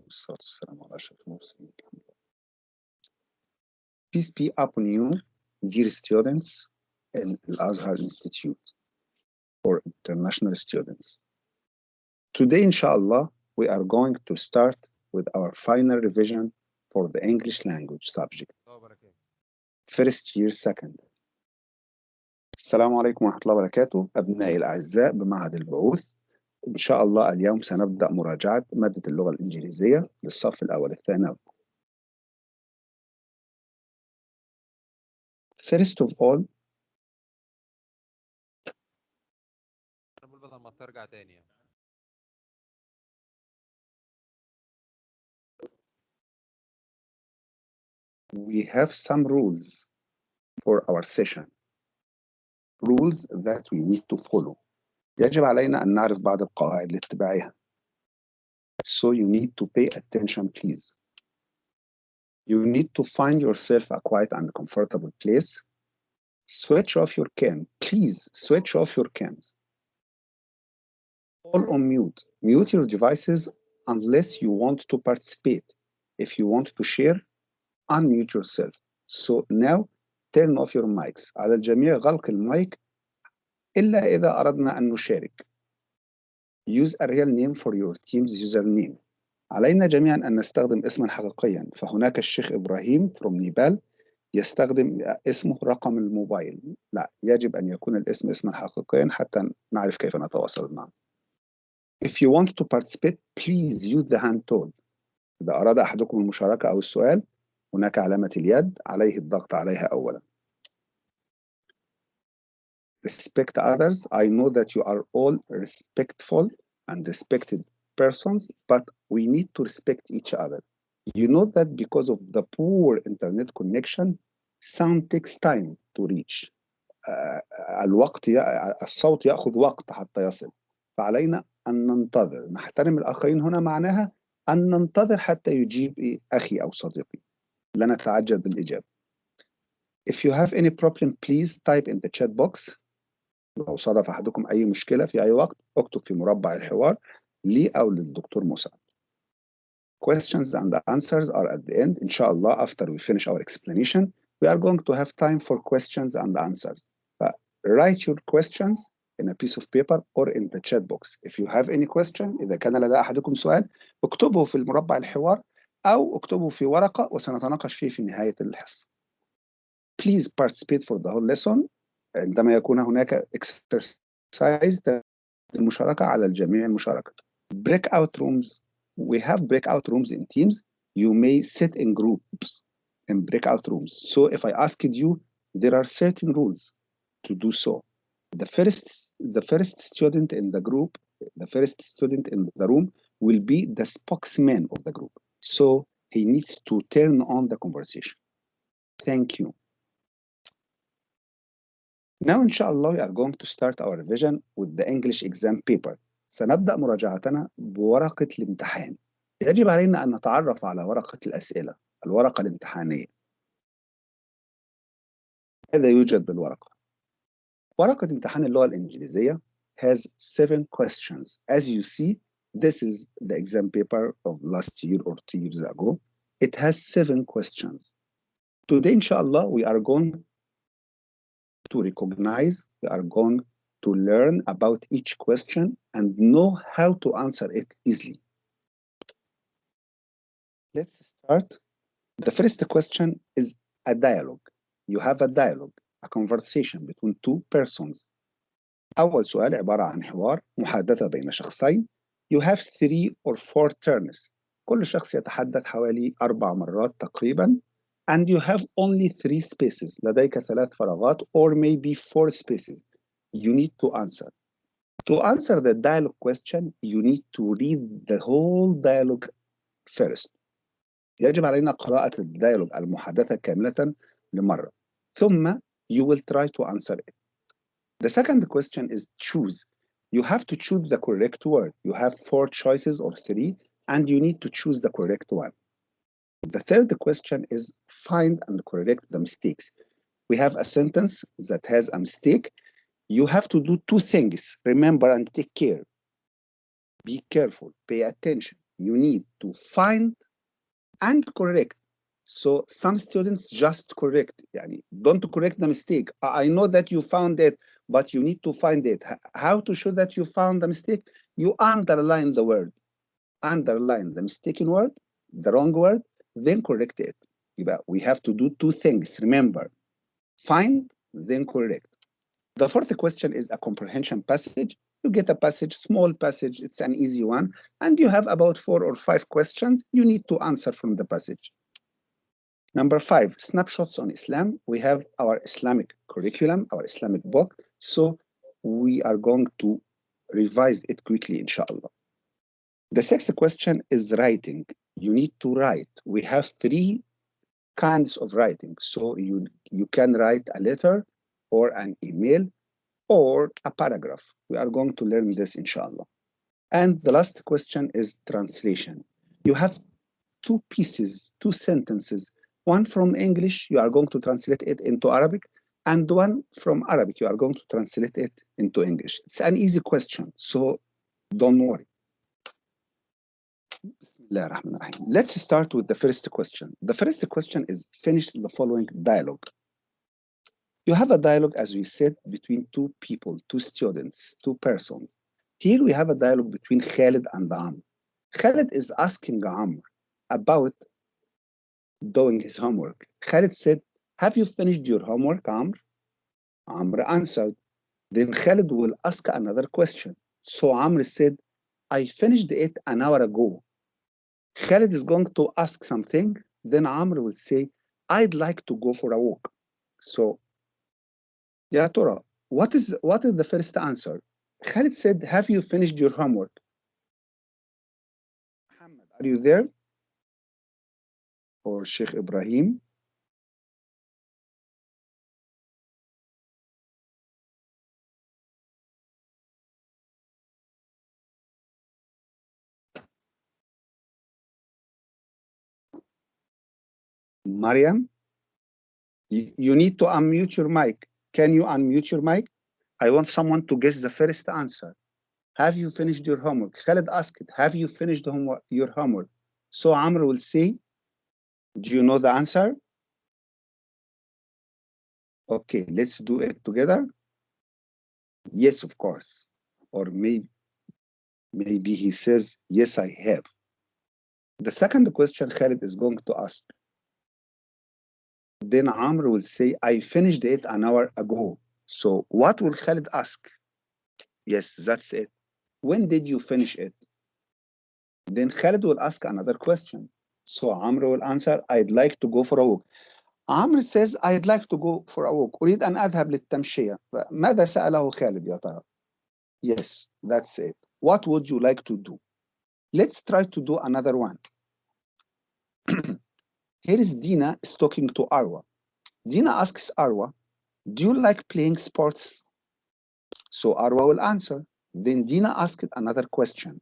والصلاة والسلام على أشرف المرسلين. Peace be upon you, dear students in Al-Azhar Institute for international students. Today, inshallah, we are going to start with our final revision for the English language subject, first year second. السلام عليكم ورحمة الله وبركاته أبنائي الأعزاء بمعهد البعوث. إن شاء الله اليوم سنبدأ مراجعة مادة اللغة الإنجليزية للصف الأول الثانوي. First of all, we have some rules for our session. Rules that we need to follow. يجب علينا أن نعرف بعض القواعد لاتباعها. So you need to pay attention, please. You need to find yourself a quiet and comfortable place. Switch off your cam. Please switch off your cams. All on mute. Mute your devices unless you want to participate. If you want to share, unmute yourself. So now turn off your mics. على الجميع غلق المايك إلا إذا أردنا أن نشارك. Use a real name for your team's username. علينا جميعا أن نستخدم اسما حقيقيا. فهناك الشيخ إبراهيم from نيبال يستخدم اسمه رقم الموبايل. لا، يجب أن يكون الاسم اسما حقيقيا حتى نعرف كيف نتواصل معه. If you want to participate, please use the hand tool. إذا أراد أحدكم المشاركة أو السؤال هناك علامة اليد عليه الضغط عليها أولا. Respect others. I know that you are all respectful and respected persons, but we need to respect each other. You know that because of the poor internet connection, sound takes time to reach. الصوت يأخذ وقت حتى يصل. فعلينا أن ننتظر. نحترم الآخرين هنا معناها أن ننتظر حتى يجيب أخي أو صديقي. لا نتعجل بالإجابة. If you have any problem, please type in the chat box. لو صادف أحدكم أي مشكلة في أي وقت اكتب في مربع الحوار لي أو للدكتور مسعد. Questions and answers are at the end. Inshallah, after we finish our explanation, we are going to have time for questions and answers. Write your questions in a piece of paper or in the chat box. If you have any question, إذا كان لدى أحدكم سؤال اكتبه في المربع الحوار أو اكتبه في ورقة وسنتناقش فيه في نهاية الحصة. Please participate for the whole lesson. عندما يكون هناك exercise المشاركة على الجميع المشاركة. Breakout rooms. We have breakout rooms in teams. You may sit in groups in breakout rooms. So if I asked you, there are certain rules to do so. The first student in the group, the first student in the room will be the spokesman of the group. So he needs to turn on the conversation. Thank you. Now, inshallah, we are going to start our revision with the English exam paper. سنبدأ مراجعتنا بورقة الامتحان. يجب علينا أن نتعرف على ورقة الأسئلة، الورقة الامتحانية. ماذا يوجد بالورقة؟ ورقة امتحان اللغة الإنجليزية has 7 questions. As you see, this is the exam paper of last year or 2 years ago. It has 7 questions. Today, inshallah, we are going to recognize, we are going to learn about each question and know how to answer it easily. Let's start. The first question is a dialogue. You have a dialogue, a conversation between 2 persons. أول سؤال عبارة عن حوار، محادثة بين شخصين. You have 3 or 4 turns. كل شخص يتحدث حوالي 4 مرات تقريبا. And you have only 3 spaces. لديك 3 فراغات or maybe 4 spaces. You need to answer. To answer the dialogue question, you need to read the whole dialogue first. يجب علينا قراءة الديالوج المحادثة كاملة لمرة. ثم you will try to answer it. The second question is choose. You have to choose the correct word. You have 4 choices or 3, and you need to choose the correct one. The third question is find and correct the mistakes. We have a sentence that has a mistake. You have to do 2 things. Remember and take care. Be careful. Pay attention. you need to find and correct. So some students just correct, يعني don't correct the mistake. I know that you found it, but you need to find it. How to show that you found the mistake? You underline the word. Underline the mistaken word, the wrong word, then correct it. We have to do two things, remember. Find, then correct. The fourth question is a comprehension passage. You get a passage, small passage, it's an easy one, and you have about 4 or 5 questions you need to answer from the passage. Number 5, snapshots on Islam. We have our Islamic curriculum, our Islamic book, so we are going to revise it quickly, inshallah. The sixth question is writing. You need to write. We have 3 kinds of writing. So you can write a letter or an email or a paragraph. We are going to learn this, inshallah. And the last question is translation. You have 2 pieces, 2 sentences. One from English, you are going to translate it into Arabic, and one from Arabic, you are going to translate it into English. It's an easy question, so don't worry. Let's start with the first question. The first question is, finish the following dialogue. You have a dialogue, as we said, between 2 people, 2 students, 2 persons. Here we have a dialogue between Khalid and Amr. Khalid is asking Amr about doing his homework. Khalid said, have you finished your homework, Amr? Amr answered. Then Khalid will ask another question. So Amr said, I finished it an hour ago. Khalid is going to ask something, then Amr will say, I'd like to go for a walk. So, Ya Tura, what is the first answer? Khalid said, have you finished your homework? Muhammad, are you there? Or Sheikh Ibrahim? Mariam? You need to unmute your mic. Can you unmute your mic? I want someone to guess the first answer. Have you finished your homework? Khalid asked, have you finished your homework? So Amr will say, do you know the answer? Okay, let's do it together. Yes, of course. Or maybe he says, yes, I have. The second question Khalid is going to ask. Then Amr will say, I finished it an hour ago. So what will Khalid ask? Yes, that's it. When did you finish it? Then Khalid will ask another question. So Amr will answer, I'd like to go for a walk. عمرو says I'd like to go for a walk. أريد أن أذهب للتمشية. ماذا سأله خالد يا ترى? Yes, that's it. What would you like to do? Let's try to do another one. Here is Dina is talking to Arwa. Dina asks Arwa, do you like playing sports? So Arwa will answer. Then Dina asked another question.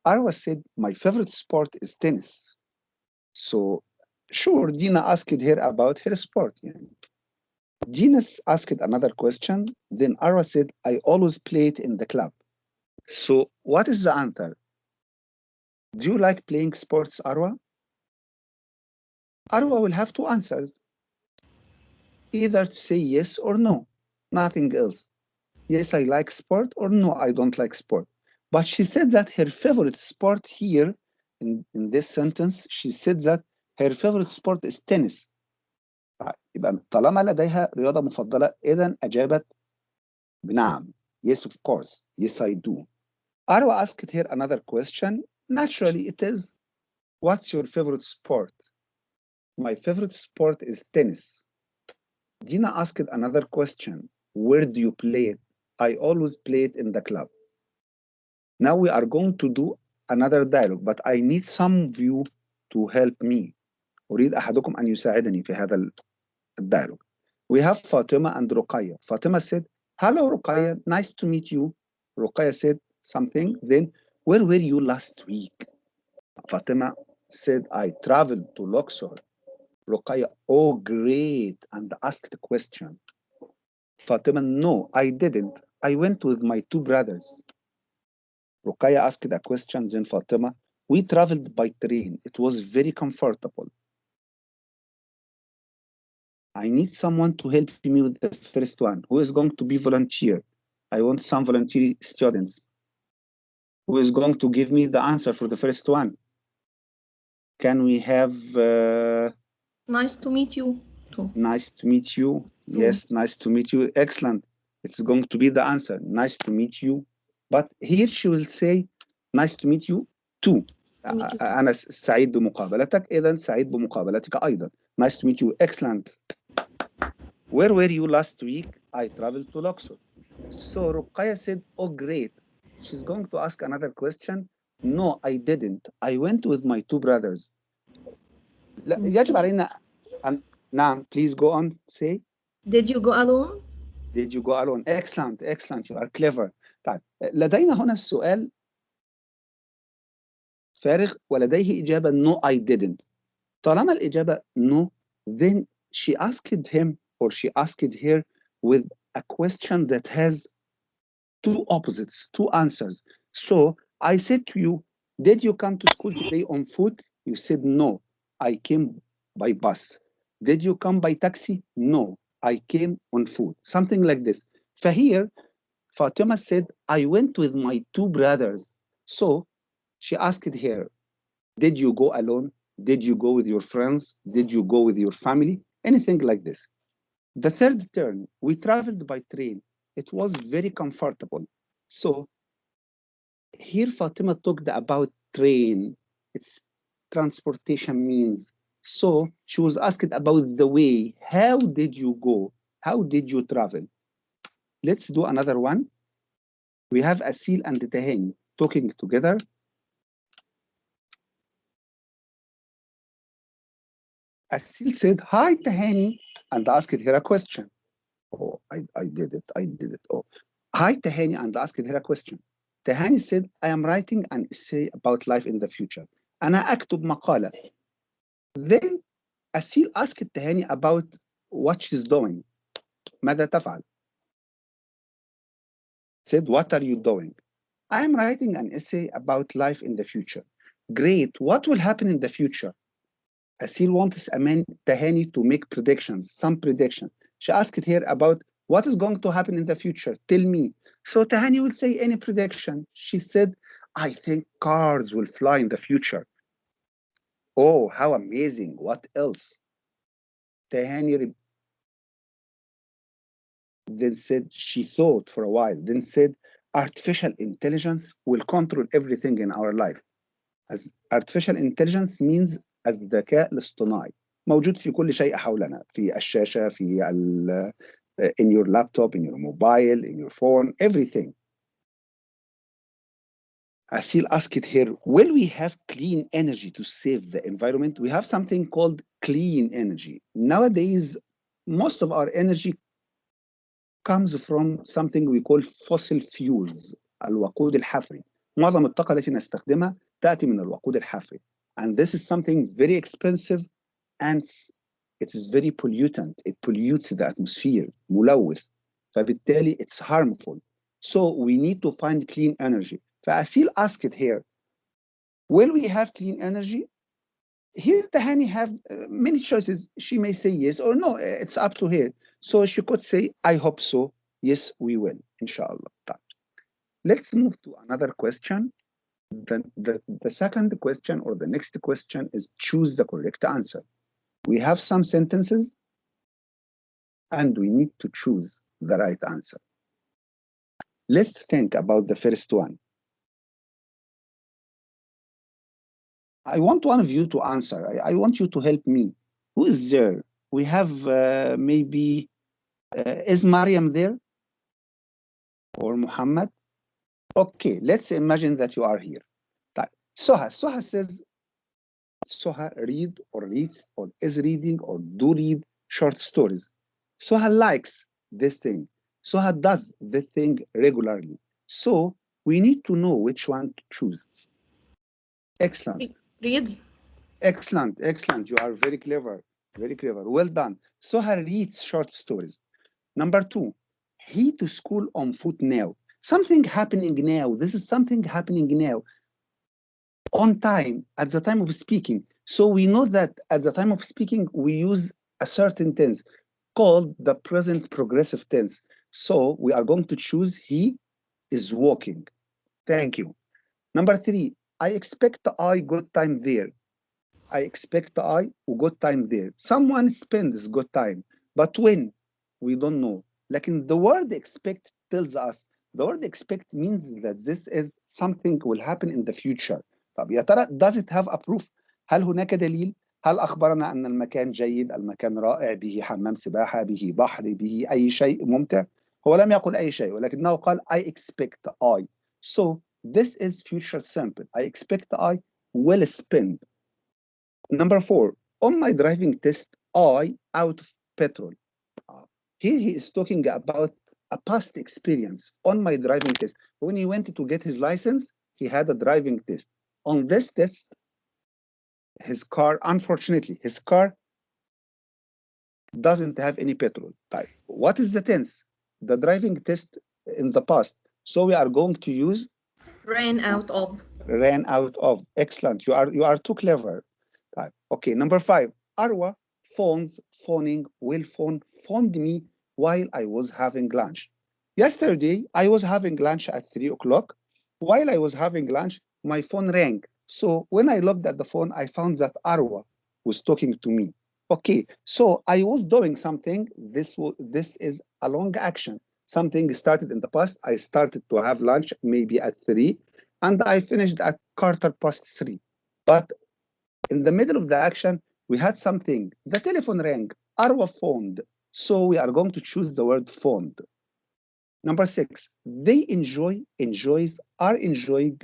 Arwa said, my favorite sport is tennis. So sure, Dina asked her about her sport. Dina asked another question. Then Arwa said, I always play it in the club. So what is the answer? Do you like playing sports, Arwa? Arwa will have 2 answers. Either to say yes or no, nothing else. Yes, I like sport, or no, I don't like sport. But she said that her favorite sport here, in this sentence, she said that her favorite sport is tennis. يبقى طالما لديها رياضة مفضلة، إذن أجابت بنعم. Yes, of course. Yes, I do. Arwa asked her another question. Naturally, it is, what's your favorite sport? My favorite sport is tennis. Dina asked another question. Where do you play it? I always play it in the club. Now we are going to do another dialogue, but I need some of you to help me. أريد أحدكم أن يساعدني في هذا الdialogue. We have Fatima and Ruqayya. Fatima said, hello Ruqayya, nice to meet you. Ruqayya said something, then, where were you last week? Fatima said, I traveled to Luxor. Ruqayya, oh great, and asked a question. Fatima, no, I didn't. I went with my 2 brothers. Ruqayya asked a question, then Fatima, We traveled by train. It was very comfortable. I need someone to help me with the first one. Who is going to be volunteer? I want some volunteer students. Who is going to give me the answer for the first one? Can we have... Nice to meet you too. Nice to meet you. Yes, nice to meet you. Excellent. It's going to be the answer. Nice to meet you. But here she will say, nice to meet you too. أنا سعيد بمقابلتك. إذن سعيد بمقابلتك أيضا. Nice to meet you. Excellent. Where were you last week? I traveled to Luxor. So Ruqayya said, oh, great. She's going to ask another question. No, I didn't. I went with my two brothers. يجب علينا أن... نعم, please go on, say. Did you go alone? Did you go alone? Excellent, excellent. You are clever. طيب, لدينا هنا السؤال فارغ ولديه إجابة no, I didn't. طالما الإجابة no, then she asked him or she asked her with a question that has two opposites, two answers. So I said to you, did you come to school today on foot? You said no, I came by bus. Did you come by taxi? No, I came on foot. Something like this. فهير Fatima said, I went with my two brothers. So she asked her, did you go alone? Did you go with your friends? Did you go with your family? Anything like this. The third turn, we traveled by train. It was very comfortable. So here Fatima talked about train, its transportation means. So she was asked about the way. How did you go? How did you travel? Let's do another one. We have Asil and Tahani talking together. Asil said, hi, Tahani, and asked her a question. Oh, I did it. Oh, hi, Tahani, and asked her a question. Tahani said, I am writing an essay about life in the future. أنا أكتب مقالة. Then Asil asked Tahani about what she's doing. ماذا تفعل? Said, what are you doing? I am writing an essay about life in the future. Great. What will happen in the future? Asil wants Tahani to make predictions, some prediction. She asked her about what is going to happen in the future. Tell me. So Tahani will say any prediction. She said, I think cars will fly in the future. Oh, how amazing. What else? Tahani then said, she thought for a while, then said, artificial intelligence will control everything in our life. As artificial intelligence means الذكاء الاصطناعي موجود في كل شيء حولنا في الشاشة في in your laptop, in your mobile, in your phone, everything. Asil asked her, will we have clean energy to save the environment? We have something called clean energy. Nowadays, most of our energy comes from something we call fossil fuels, الوقود الحفري. معظم الطاقة التي نستخدمها تأتي من الوقود الحفري. And this is something very expensive and it is very pollutant. It pollutes the atmosphere, ملوث. فبالتالي it's harmful. So we need to find clean energy. فأسيل asked her, will we have clean energy? Here Tahani have many choices. She may say yes or no. It's up to her. So she could say, I hope so. Yes, we will, inshallah. Let's move to another question. The second question or the next question is choose the correct answer. We have some sentences and we need to choose the right answer. Let's think about the first one. I want one of you to answer. I want you to help me. Who is there? We have maybe, is Mariam there? Or Muhammad? Okay, let's imagine that you are here. Soha says, Soha read or reads or is reading or do read short stories. Soha likes this thing. Soha does this thing regularly. So we need to know which one to choose. Excellent. Reads. Excellent, excellent. You are very clever, very clever. Well done. Soha reads short stories. Number two, he to school on foot now. Something happening now. This is something happening now. on time, at the time of speaking. So we know that at the time of speaking, we use a certain tense called the present progressive tense. So we are going to choose he is walking. Thank you. Number 3, I expect I good time there. I expect I good time there. Someone spends good time, but when? We don't know. لكن the word expect tells us, the word expect means that this is something will happen in the future. طب يا ترى does it have a proof؟ هل هناك دليل؟ هل أخبرنا أن المكان جيد، المكان رائع، به حمام سباحة، به بحر، به أي شيء ممتع؟ هو لم يقل أي شيء، ولكنه قال I expect I. So this is future simple. I expect I will spend. Number 4, on my driving test, I out of petrol. Here he is talking about a past experience. On my driving test, when he went to get his license, he had a driving test. On this test, his car, unfortunately, his car doesn't have any petrol. What is the tense? The driving test in the past. So we are going to use ran out of. Ran out of. Excellent. You are too clever. Okay, number 5. Arwa phoning, will phoned me while I was having lunch. Yesterday, I was having lunch at 3 o'clock. While I was having lunch, my phone rang. So when I looked at the phone, I found that Arwa was talking to me. Okay, so I was doing something. This is a long action. Something started in the past. I started to have lunch maybe at 3, and I finished at 3:15. But in the middle of the action, we had something. The telephone rang. Arwa phoned. So we are going to choose the word phoned. Number 6, they enjoys, are enjoying,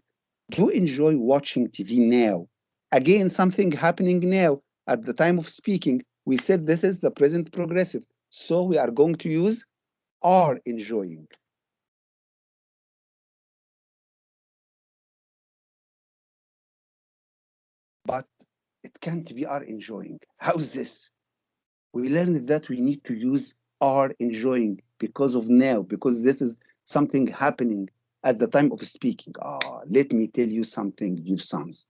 do enjoy watching TV now. Again, something happening now. At the time of speaking, we said this is the present progressive. So we are going to use are enjoying. But it can't be are enjoying. How's this? We learned that we need to use are enjoying because of now, because this is something happening at the time of speaking. Let me tell you something, dear sons.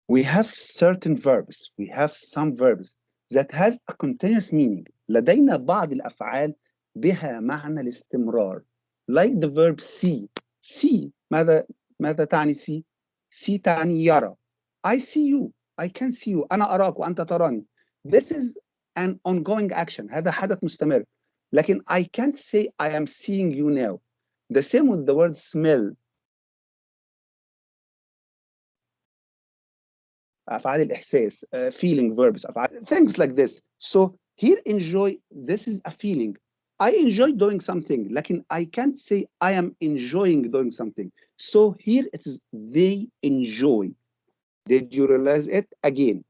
We have certain verbs, we have some verbs that has a continuous meaning. لدينا بعض الأفعال بها معنى الاستمرار. Like the verb see. See, ماذا تعني see? See تعني يرى. I see you. I can see you. أنا أراك وأنت تراني. This is an ongoing action. هذا حدث مستمر. لكن I can't say I am seeing you now. The same with the word smell. أفعال الإحساس, feeling verbs, things like this. So here enjoy, this is a feeling. I enjoy doing something, لكن I can't say I am enjoying doing something. So here it is they enjoy. Did you realize it? Again,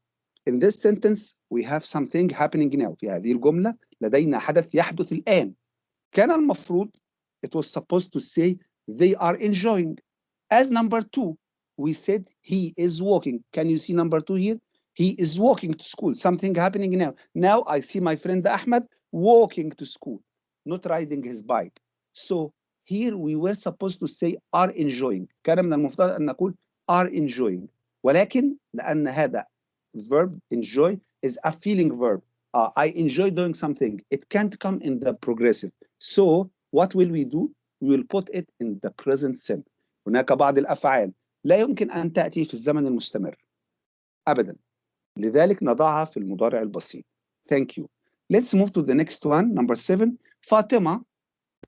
in this sentence we have something happening now. في هذه الجملة لدينا حدث يحدث الآن. كان المفروض, it was supposed to say they are enjoying. As number 2, we said he is walking. Can you see number 2 here? He is walking to school. Something happening now. Now I see my friend Ahmed walking to school, not riding his bike. So here we were supposed to say are enjoying. كان من المفترض أن نقول are enjoying. ولكن لأن هذا verb enjoy is a feeling verb. I enjoy doing something. It can't come in the progressive. So what will we do? We will put it in the present simple. هناك بعض الأفعال لا يمكن أن تأتي في الزمن المستمر أبدا. لذلك نضعها في المضارع البسيط. Thank you. Let's move to the next one. Number 7. فاطمة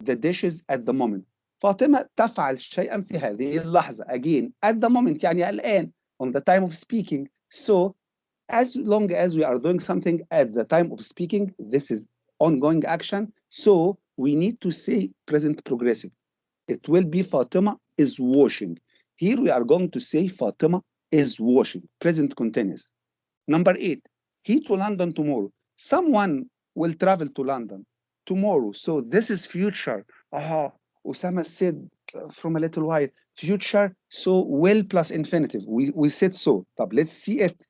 the dishes at the moment. فاطمة تفعل شيئا في هذه اللحظة. Again, at the moment يعني الآن. On the time of speaking. So as long as we are doing something at the time of speaking, this is ongoing action. So we need to say present progressive. It will be Fatima is washing. Here we are going to say Fatima is washing. Present continuous. Number 8. He to London tomorrow. Someone will travel to London tomorrow. So this is future. Osama said from a little while, future, so will plus infinitive. We said so. طب let's see it.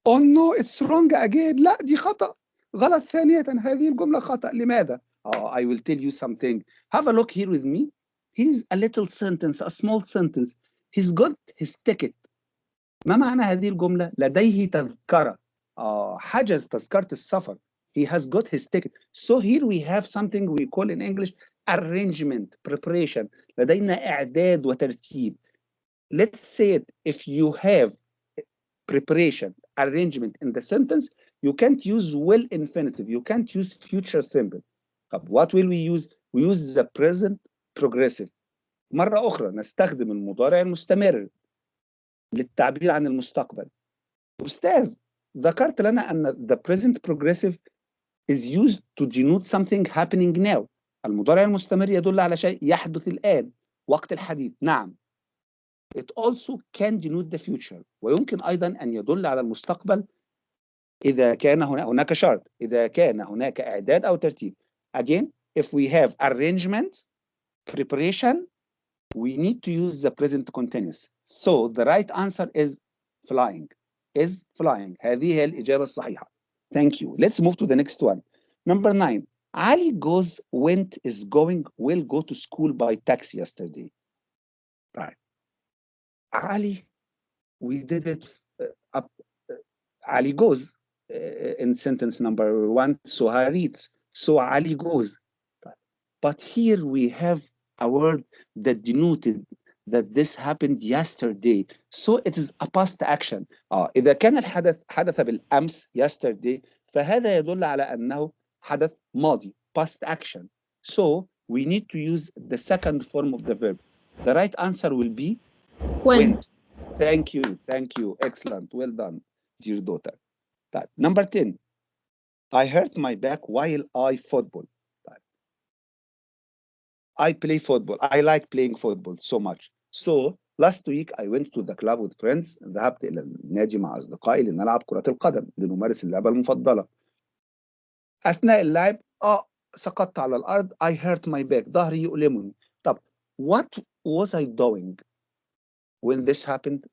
Oh no, it's wrong again. لا دي خطأ. غلط ثانية. هذه الجملة خطأ. لماذا? I will tell you something. Have a look here with me. Here's a little sentence, a small sentence. He's got his ticket. ما معنى هذه الجملة؟ لديه تذكرة. حجز تذكرة السفر. He has got his ticket. So here we have something we call in English arrangement, preparation. لدينا إعداد وترتيب. Let's say it, if you have preparation, arrangement in the sentence, you can't use will infinitive. You can't use future simple. What will we use? We use the present progressive. مرة أخرى نستخدم المضارع المستمر للتعبير عن المستقبل. أستاذ، ذكرت لنا أن the present progressive is used to denote something happening now. المضارع المستمر يدل على شيء يحدث الآن وقت الحديث. نعم. It also can denote the future. ويمكن أيضا أن يدل على المستقبل إذا كان هناك شرط، إذا كان هناك إعداد أو ترتيب. Again, if we have arrangement, preparation, we need to use the present continuous. So the right answer is flying. Is flying. هذه هي الإجابة الصحيحة. Thank you. Let's move to the next one. Number 9. Ali goes, went, is going, will go to school by taxi yesterday. Right. Ali, we did it up. Ali goes in sentence number 1. Suha reads. So Ali goes. But here we have a word that denoted that this happened yesterday. So it is a past action. إذا كان الحدث حدث بالأمس yesterday فهذا يدل على أنه حدث ماضي past action. So we need to use the second form of the verb. The right answer will be went. Thank you. Thank you. Excellent. Well done, dear daughter. Number 10. I hurt my back while I football. I play football. I like playing football so much. So last week I went to the club with friends. ذهبت إلى النادي مع أصدقائي لنلعب كرة القدم، لنمارس اللعبة المفضلة. أثناء اللعب سقطت على الأرض. I hurt my back. ظهري يؤلمني. طب what was I doing when this happened?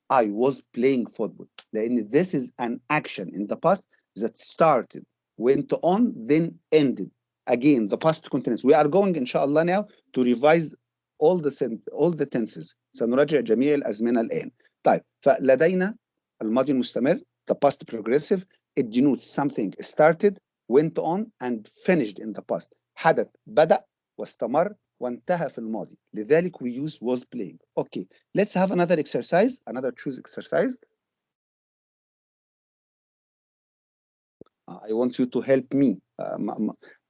I was playing football. لأن this is an action in the past that started, went on, then ended. Again, the past continuous. We are going, inshallah, now to revise all the tenses. سنراجع جميع الأزمنة الآن. طيب، فلدينا الماضي المستمر, the past progressive. It denotes something started, went on, and finished in the past. حدث بدأ واستمر وانتهى في الماضي. لذلك we use was playing. Okay, let's have another exercise, another choose exercise. I want you to help me,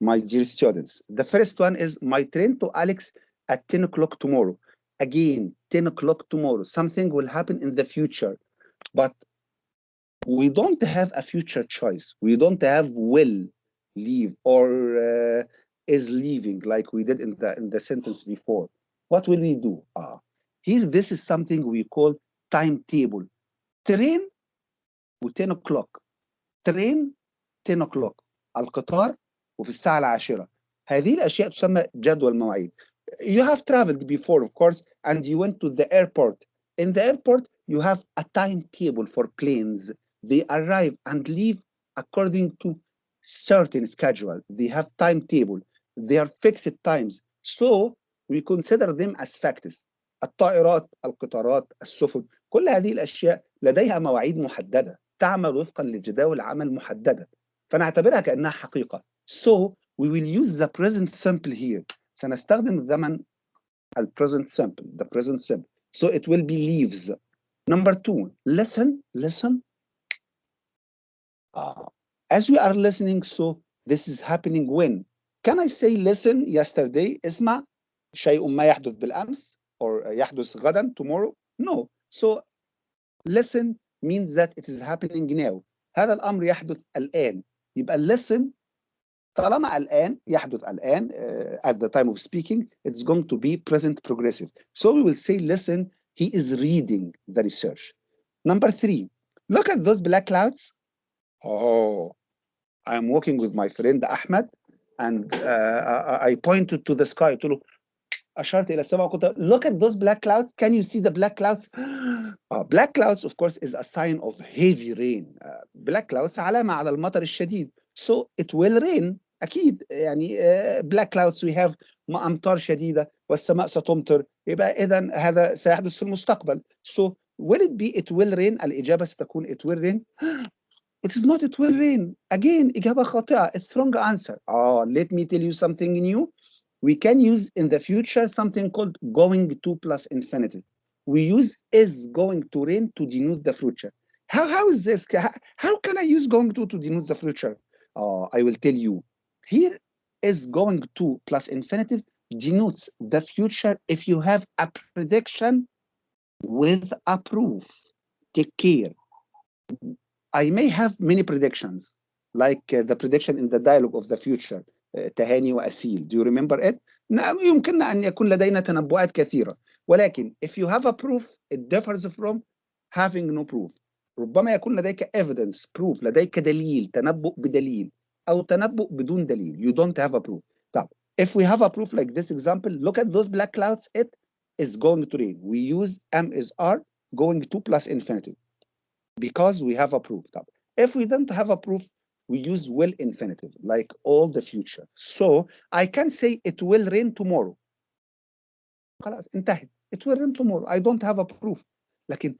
my dear students. The first one is my train to Alex at 10 o'clock tomorrow. Again, 10 o'clock tomorrow. Something will happen in the future, but we don't have a future choice. We don't have will leave or is leaving like we did in the sentence before. What will we do? Here, this is something we call timetable. Train و10 o'clock. Train 10 o'clock. القطار وفي الساعة 10. هذه الأشياء تسمى جدول مواعيد. You have traveled before, of course, and you went to the airport. In the airport, you have a timetable for planes. They arrive and leave according to certain schedule. They have timetable. They are fixed times. So we consider them as facts. الطائرات، القطارات، السفن، كل هذه الأشياء لديها مواعيد محددة، تعمل وفقا لجداول عمل محددة، فنعتبرها كأنها حقيقة. So we will use the present simple here. سنستخدم الزمن present simple, the present simple. So it will be leaves. Number 2, listen. As we are listening, so this is happening when? Can I say listen yesterday? اسمع شيء ما يحدث بالأمس or يحدث غدا tomorrow? No. So listen means that it is happening now. هذا الأمر يحدث الآن. يبقى listen طالما الآن يحدث الآن at the time of speaking, it's going to be present progressive. So we will say listen, he is reading the research. Number 3, look at those black clouds. I'm walking with my friend Ahmed and I pointed to the sky. قلت له أشرت إلى السماء وقلت look at those black clouds. Can you see the black clouds? Black clouds, of course, is a sign of heavy rain. Black clouds علامة على المطر الشديد. So it will rain. أكيد يعني black clouds we have أمطار شديدة والسماء ستمطر. يبقى إذا هذا سيحدث في المستقبل. So will it be it will rain؟ الإجابة ستكون it will rain. It is not it will rain. Again, إجابة خاطئة. It's wrong answer. Let me tell you something new. We can use in the future something called going to plus infinitive. We use is going to rain to denote the future. How is this? How can I use going to denote the future? I will tell you. Here is going to plus infinitive denotes the future if you have a prediction with a proof. Take care. I may have many predictions, like the prediction in the dialogue of the future, تهاني وأسيل. Do you remember it? نعم، يمكننا أن يكون لدينا تنبؤات كثيرة، ولكن if you have a proof, it differs from having no proof. ربما يكون لديك evidence, proof، لديك دليل، تنبؤ بدليل، أو تنبؤ بدون دليل. You don't have a proof. طب, if we have a proof like this example, look at those black clouds, it is going to rain. We use am is are, going to plus infinitive, because we have a proof. If we don't have a proof, we use will infinitive, like all the future. So I can say it will rain tomorrow. خلاص انتهت. It will rain tomorrow. I don't have a proof. لكن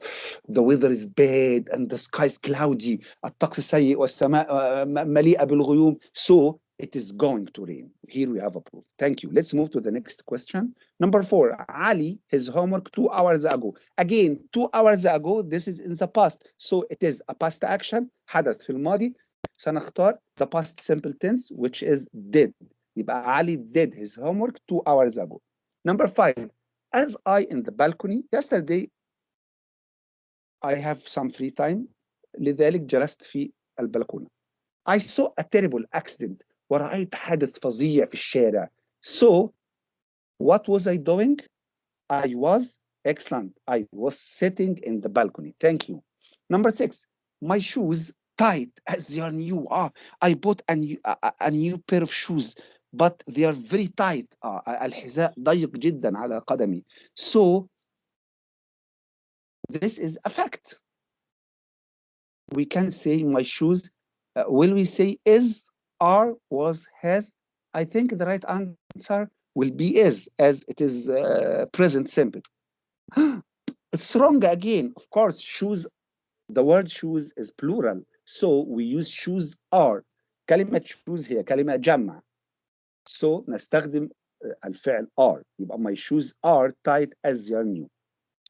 the weather is bad and the sky is cloudy. الطقس سيء والسماء مليئة بالغيوم. So it is going to rain. Here we have a proof. Thank you. Let's move to the next question. Number 4. Ali, his homework 2 hours ago. Again, 2 hours ago, this is in the past. So it is a past action. حدث في الماضي. سنختار the past simple tense, which is did. يبقى Ali did his homework 2 hours ago. Number 5. As I in the balcony, yesterday I have some free time. لذلك جلست في البلكونة. I saw a terrible accident. ورأيت حادث فظيع في الشارع. So, what was I doing? I was excellent. I was sitting in the balcony. Thank you. Number 6. My shoes tight as they are new. I bought a new pair of shoes, but they are very tight. الحذاء ضيق جدا على قدمي. So, this is a fact. We can say my shoes. Will we say is, are, was, has? I think the right answer will be is, as it is present simple. It's wrong again. Of course, shoes, the word shoes is plural. So we use shoes are. كلمة shoes هي كلمة جمع. So نستخدم الفعل are. يبقى my shoes are tight as they are new.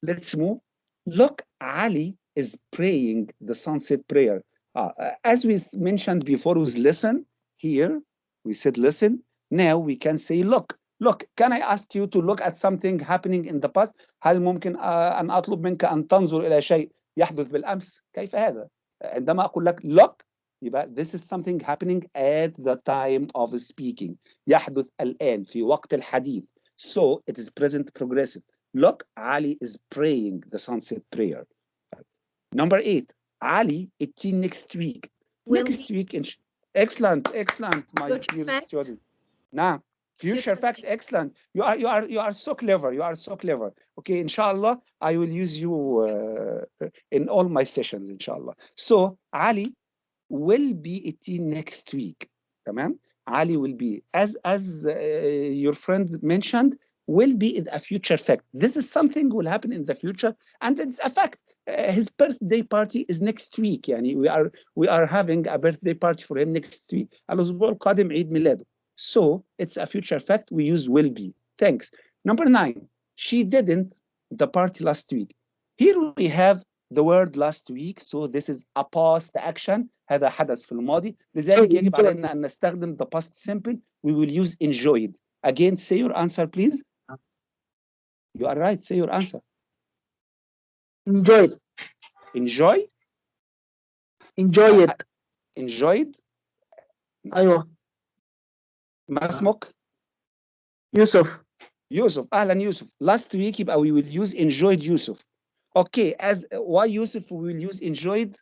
Let's move. Look, Ali is praying the sunset prayer. As we mentioned before, was listen. Here, we said listen. Now we can say look. Look, can I ask you to look at something happening in the past? هل ممكن أن أطلب منك أن تنظر إلى شيء يحدث بالأمس؟ كيف هذا؟ عندما أقول لك look, يبقى this is something happening at the time of speaking. يحدث الآن في وقت الحديث. So it is present progressive. Look, Ali is praying the sunset prayer. Number 8, Ali, 18 next week. Next week, excellent, my dear student. Now, future fact, excellent. You are so clever. You are so clever. Okay, inshallah, I will use you in all my sessions, inshallah. So, Ali will be 18 next week. Tamam? Ali will be, as your friend mentioned, will be in a future fact. This is something will happen in the future, and it's a fact. His birthday party is next week. يعني we are having a birthday party for him next week. الأسبوع القادم عيد ميلاده. So it's a future fact. We use will be. Thanks. Number 9. She didn't the party last week. Here we have the word last week. So this is a past action. هذا حدث في الماضي. لذلك يجب علينا أن نستخدم the past simple. We will use enjoyed. Again, say your answer, please. You are right. Say your answer. Enjoyed. Enjoy? Enjoy it. Enjoyed? أيوة. ما اسمك؟ يوسف. يوسف. أهلا يوسف. Last week يبقى we will use enjoyed يوسف. Okay, as why يوسف we will use enjoyed?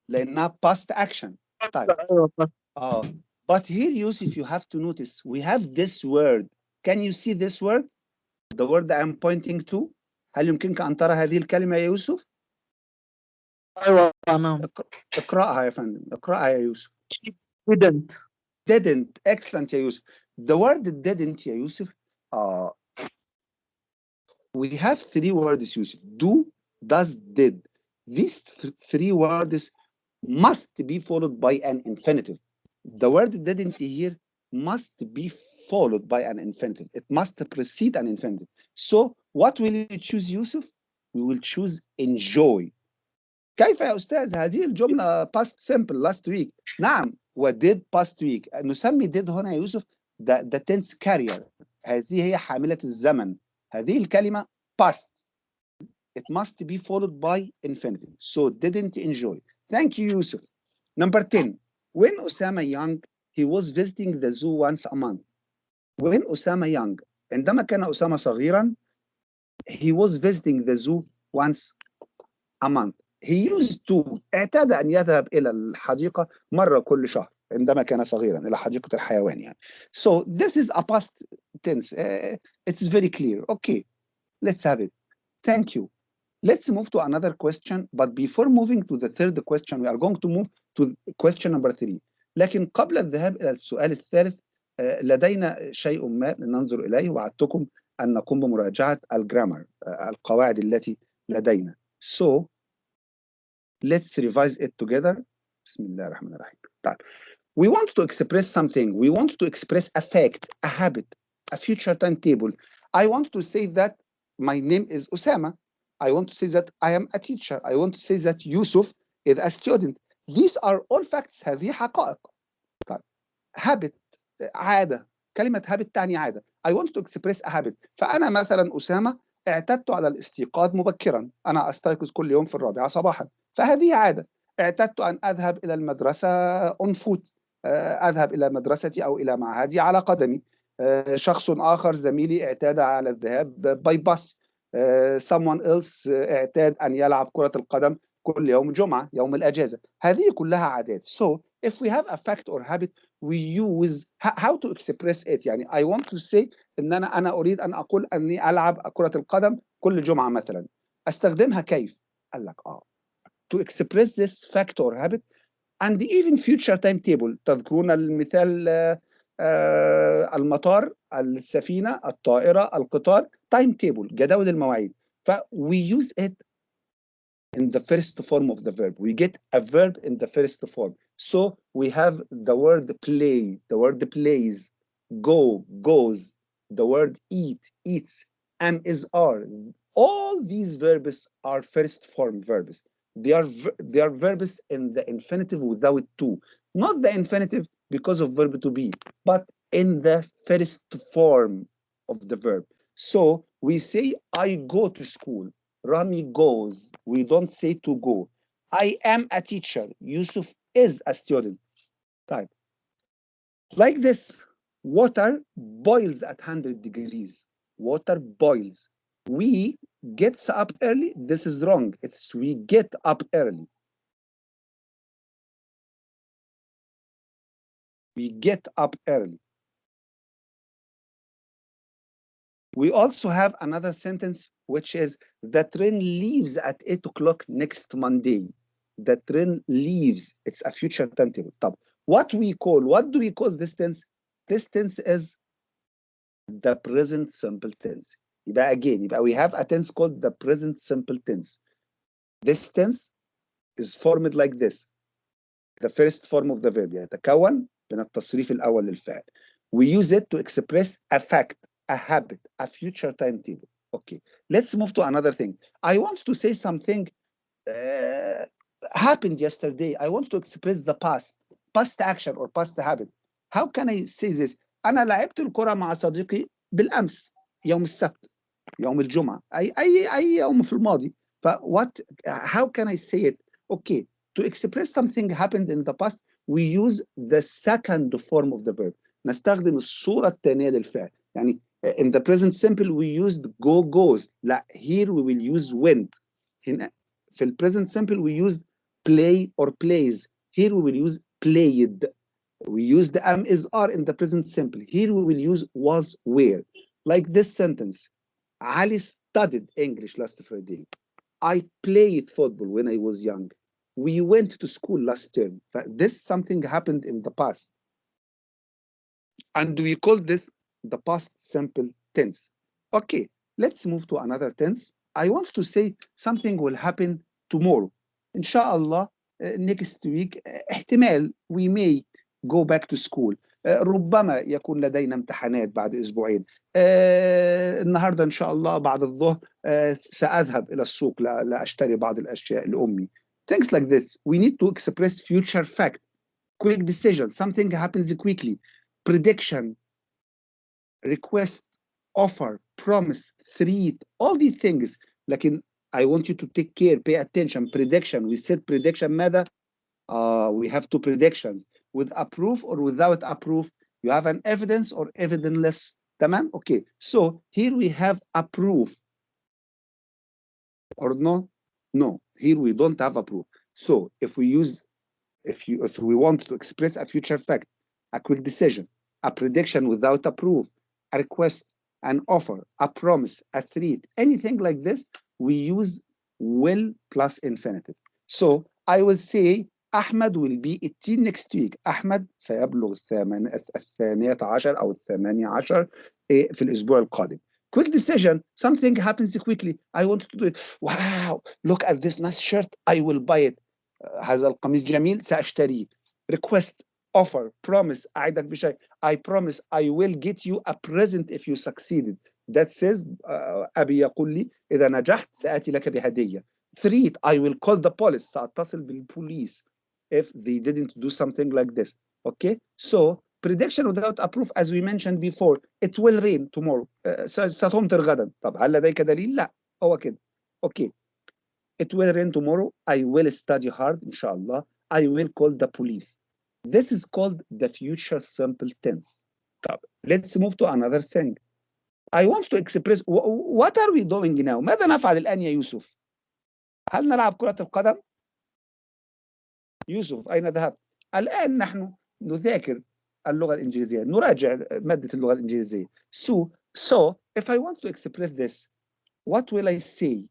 لأنها past action. طيب. But here, Yusuf, you have to notice, we have this word. Can you see this word? The word that I'm pointing to. هل يمكنك أن ترى هذه الكلمة يا يوسف؟ أيوة نعم. اقرأها يا فندم. اقرأها يا يوسف. Didn't. Didn't. Excellent يا يوسف. The word didn't يا يوسف we have three words, Yusuf. Do, does, did. These three words must be followed by an infinitive. The word didn't here must be followed by an infinitive. It must precede an infinitive. So what will you choose, Yusuf? We will choose enjoy. كيف يا أستاذ؟ هذه الجملة past simple last week. نعم، ودid past week. نسمي did هنا يا يوسف the tense carrier. هذه هي حاملة الزمن. هذه الكلمة past. It must be followed by infinitive. So didn't enjoy. Thank you, Yusuf. Number 10. When Osama young, he was visiting the zoo once a month. When Osama young, عندما كان أسامة صغيرا, he was visiting the zoo once a month. He used to اعتاد أن يذهب إلى الحديقة مرة كل شهر عندما كان صغيرا إلى حديقة الحيوان يعني. So this is a past tense. It's very clear. Okay, let's have it. Thank you. Let's move to another question. But before moving to the third question, we are going to move to question number 3. لكن قبل الذهاب إلى السؤال الثالث لدينا شيء ما ننظر إليه. وعدتكم أن نقوم بمراجعة الجرامر القواعد التي لدينا. So let's revise it together. بسم الله الرحمن الرحيم. We want to express something. We want to express a fact, a habit, a future timetable. I want to say that my name is Osama. I want to say that I am a teacher. I want to say that Yusuf is a student. These are all facts. هذه حقائق. Habit, عادة. كلمة habit تعني عادة. I want to express a habit. فأنا مثلا أسامة اعتدت على الاستيقاظ مبكرا. أنا أستيقظ كل يوم في 4 صباحا. فهذه عادة. اعتدت أن أذهب إلى المدرسة on foot. أذهب إلى مدرستي أو إلى معهدي على قدمي. شخص آخر زميلي اعتاد على الذهاب by bus. someone else اعتاد أن يلعب كرة القدم كل يوم جمعة يوم الأجازة. هذه كلها عادات. So if we have a fact or habit we use how to express it. يعني I want to say إن أنا أريد أن أقول أني ألعب كرة القدم كل جمعة مثلا. أستخدمها كيف؟ قال لك to express this fact or habit and even future timetable. تذكرون المثال المطار، السفينة، الطائرة، القطار. timetable جداول المواعيد. ف we use it in the first form of the verb. We get a verb in the first form. So we have the word play, the word plays, go, goes, the word eat, eats, am, is, are. All these verbs are first form verbs. They are verbs in the infinitive without to. Not the infinitive because of verb to be, but in the first form of the verb. So we say, I go to school. Rami goes. We don't say to go. I am a teacher. Yusuf is a student. Type. Like this, water boils at 100 degrees. Water boils. We gets up early. This is wrong. It's we get up early. We get up early. We also have another sentence, which is the train leaves at 8 o'clock next Monday. The train leaves. It's a future timetable. What do we call this tense? This tense is the present simple tense. Again, we have a tense called the present simple tense. This tense is formed like this. The first form of the verb يتكون من التصريف الأول للفعل. We use it to express a fact, a habit, a future timetable. Okay, let's move to another thing. I want to say something happened yesterday. I want to express the past action or past habit. How can I say this? أنا لعبت الكرة مع صديقي بالأمس يوم السبت يوم الجمعة أي يوم في الماضي. how can I say it? Okay, to express something happened in the past we use the second form of the verb. نستخدم الصورة الثانية للفعل. يعني in the present simple we used go, goes. لا, here we will use went. هنا في ال present simple we used play or plays. Here we will use played. We use the am, is, are in the present simple. Here we will use was, were. Like this sentence. Ali studied English last Friday. I played football when I was young. We went to school last term. This something happened in the past. And we call this the past simple tense. Okay, let's move to another tense. I want to say something will happen tomorrow. إن شاء الله next week احتمال we may go back to school. ربما يكون لدينا امتحانات بعد أسبوعين. النهاردة إن شاء الله بعد الظهر سأذهب إلى السوق لأشتري بعض الأشياء لأمي. Things like this. We need to express future fact. Quick decision. Something happens quickly. Prediction. Request. Offer. Promise. Threat. All these things. لكن I want you to take care. Pay attention. Prediction. We said prediction ماذا? We have two predictions. With a proof or without a proof. You have an evidence or evidenceless. تمام? Okay. So here we have a proof. Or no? No. Here we don't have a proof. So if we use, if we want to express a future fact, a quick decision, a prediction without a proof, a request, an offer, a promise, a threat, anything like this, we use will plus infinitive. So I will say أحمد will be 18 next week. أحمد سيبلغ 18 أو 18 في الأسبوع القادم. Quick decision, something happens quickly. I want to do it. Wow, look at this nice shirt. I will buy it. هذا القميص جميل سأشتريه. Request, offer, promise. أعدك بشيء. I promise I will get you a present if you succeeded. That says أبي يقول لي إذا نجحت سآتي لك بهدية. Threat, I will call the police. سأتصل بالبوليس if they didn't do something like this. Okay, so prediction without a proof, as we mentioned before, it will rain tomorrow. ستمطر غدا. طب هل لديك دليل؟ لا. هو كده. Okay. It will rain tomorrow. I will study hard, inshallah. I will call the police. This is called the future simple tense. طب let's move to another thing. I want to express what are we doing now? ماذا نفعل الآن يا يوسف؟ هل نلعب كرة القدم؟ يوسف أين ذهبت؟ الآن نحن نذاكر اللغة الإنجليزية، نراجع مادة اللغة الإنجليزية. So if I want to express this, what will I say?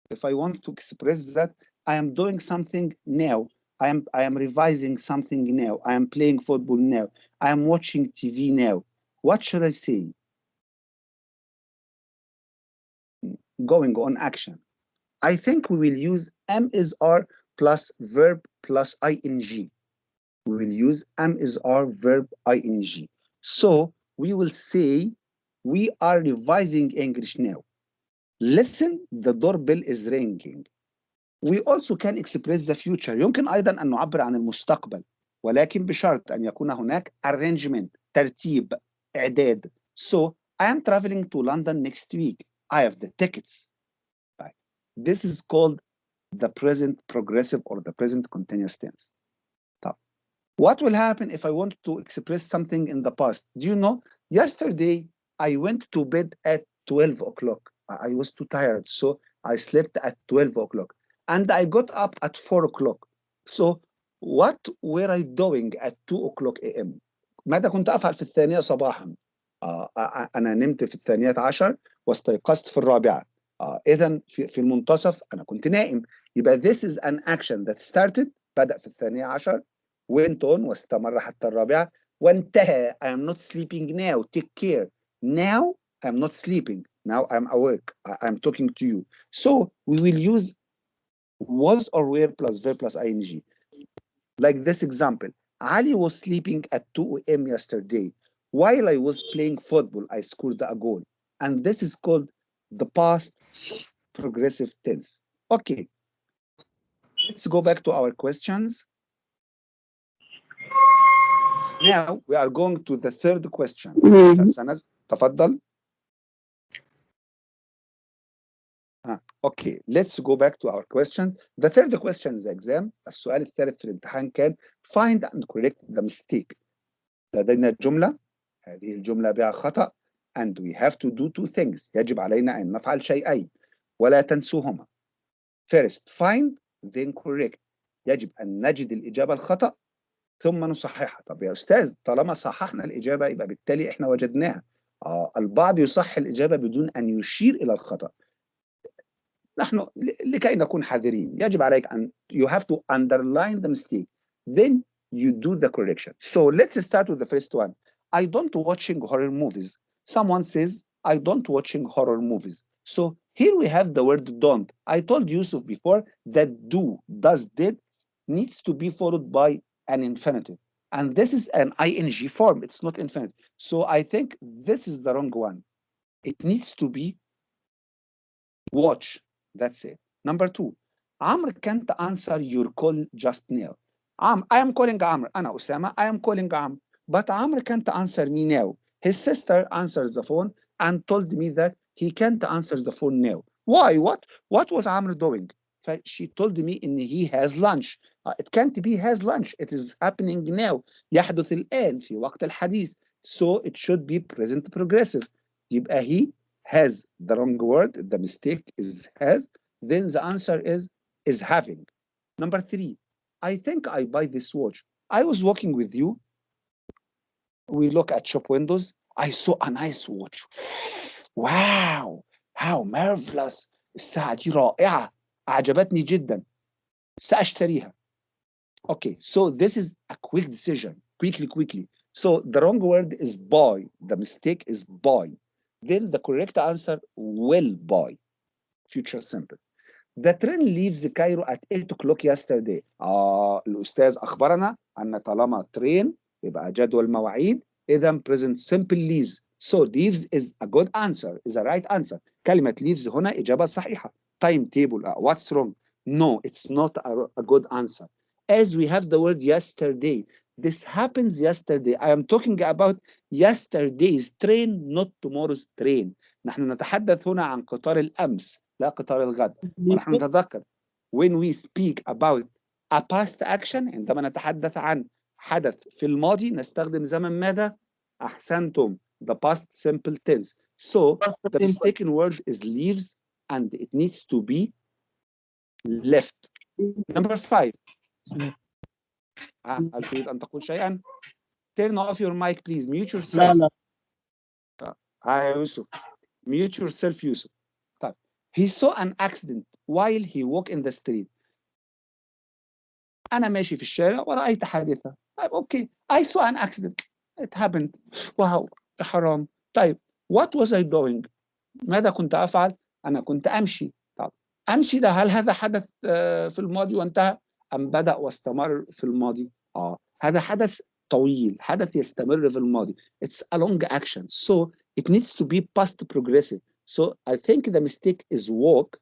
If I want to express that I am doing something now, I am revising something now, I am playing football now, I am watching TV now, what should I say? Going on action. I think we will use am is are plus verb plus ing. We will use am is are verb ing. So we will say we are revising English now. Listen, the doorbell is ringing. We also can express the future. يمكن أيضا أن نعبر عن المستقبل ولكن بشرط أن يكون هناك arrangement ترتيب إعداد. So I am traveling to London next week. I have the tickets. Right. This is called the present progressive or the present continuous tense. طب what will happen if I want to express something in the past? Do you know? Yesterday I went to bed at 12 o'clock. I was too tired, so I slept at 12 o'clock. And I got up at 4 o'clock. So what were I doing at 2 o'clock a.m.? ماذا كنت أفعل في 2 صباحا؟ أنا نمت في 12 واستيقظت في 4. إذن في المنتصف أنا كنت نائم. يبقى this is an action that started, بدأ في 12, went on واستمر حتى 4 وانتهى. I am not sleeping now. Take care. Now I'm not sleeping. Now I'm awake. I'm talking to you. So we will use was or were plus verb plus ing. Like this example, Ali was sleeping at 2 a.m. yesterday. While I was playing football, I scored a goal. And this is called the past progressive tense. Okay, let's go back to our questions. Now we are going to the third question. تفضل. Okay, let's go back to our question. The third question in the exam, السؤال الثالث في الامتحان كان find and correct the mistake. لدينا جملة، هذه الجملة بها خطأ, and we have to do two things. يجب علينا أن نفعل شيئين ولا تنسوهما. First, find, then correct. يجب أن نجد الإجابة الخطأ ثم نصححها. طب يا أستاذ طالما صححنا الإجابة يبقى بالتالي إحنا وجدناها. البعض يصحح الإجابة بدون أن يشير إلى الخطأ. نحن لكي نكون حذرين يجب عليك أن you have to underline the mistake then you do the correction. So let's start with the first one. I don't watching horror movies. Someone says, I don't watching horror movies. So here we have the word don't. I told Yusuf before that do, does, did needs to be followed by an infinitive. And this is an ing form. It's not infinitive. So I think this is the wrong one. It needs to be watch. That's it. Number 2. Amr can't answer your call just now. I am calling Amr. أنا أسامة. I am calling Amr. But Amr can't answer me now. His sister answers the phone and told me that he can't answer the phone now. Why? What was Amr doing? She told me in he has lunch. It can't be has lunch. It is happening now. يحدث الآن في وقت الحديث. So it should be present progressive. يبقى he has the wrong word. The mistake is has. Then the answer is having. Number 3. I think I buy this watch. I was walking with you. We look at shop windows. I saw a nice watch. Wow, how marvelous. الساعة دي رائعة. أعجبتني جدا. سأشتريها. Okay, so this is a quick decision. Quickly. So the wrong word is buy. The mistake is buy. Then the correct answer will buy. Future simple. The train leaves Cairo at 8 o'clock yesterday. الأستاذ أخبرنا أن طالما train يبقى جدول مواعيد إذا present simple leaves. So leaves is a good answer, is a right answer. كلمة leaves هنا إجابة صحيحة. Timetable, what's wrong? No, it's not a good answer. As we have the word yesterday, this happens yesterday. I am talking about yesterday's train, not tomorrow's train. نحن نتحدث هنا عن قطار الأمس لا قطار الغد. ونحن نتذكر when we speak about a past action عندما نتحدث عن حدث في الماضي نستخدم زمن ماذا؟ أحسنتم. The past simple tense. So the mistaken word is leaves and it needs to be left. Number 5. هل تريد أن تقول شيئا؟ Turn off your mic please. Mute yourself. لا. Hi يوسف. Mute yourself يوسف. طيب. He saw an accident while he walked in the street. أنا ماشي في الشارع ورأيت حادثة. طيب أوكي. I saw an accident. It happened. واو حرام. طيب what was I doing؟ ماذا كنت أفعل؟ أنا كنت أمشي. طب أمشي ده هل هذا حدث في الماضي وانتهى أم بدأ واستمر في الماضي؟ هذا حدث طويل. حدث يستمر في الماضي. It's a long action. So it needs to be past progressive. So I think the mistake is walk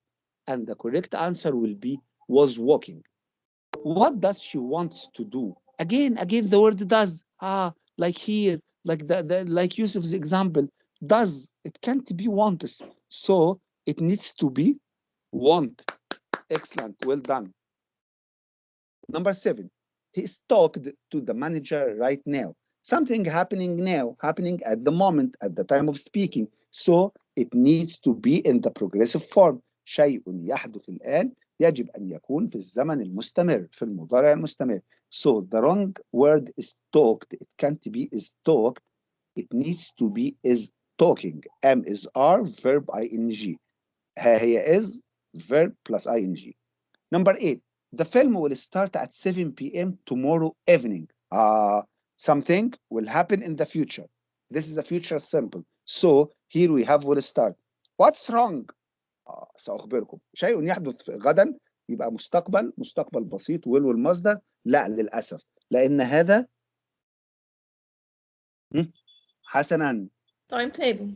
and the correct answer will be was walking. What does she want to do? Again, the word does. Like here, like like Yusuf's example. Does, it can't be wants. So it needs to be want. Excellent, well done. Number 7. He is talked to the manager right now. Something happening now, happening at the moment, at the time of speaking. So it needs to be in the progressive form. شيء يحدث الآن يجب أن يكون في الزمن المستمر في المضارع المستمر. So the wrong word is talked. It can't be is talked. It needs to be is talking. Am is are, verb ing. هي is, verb plus ing. Number 8. The film will start at 7 p.m. tomorrow evening. Something will happen in the future. This is a future simple. So here we have will start. What's wrong? سأخبركم. شيء يحدث غدا يبقى مستقبل بسيط will والمصدر. لا للأسف لأن هذا حسنا timetable.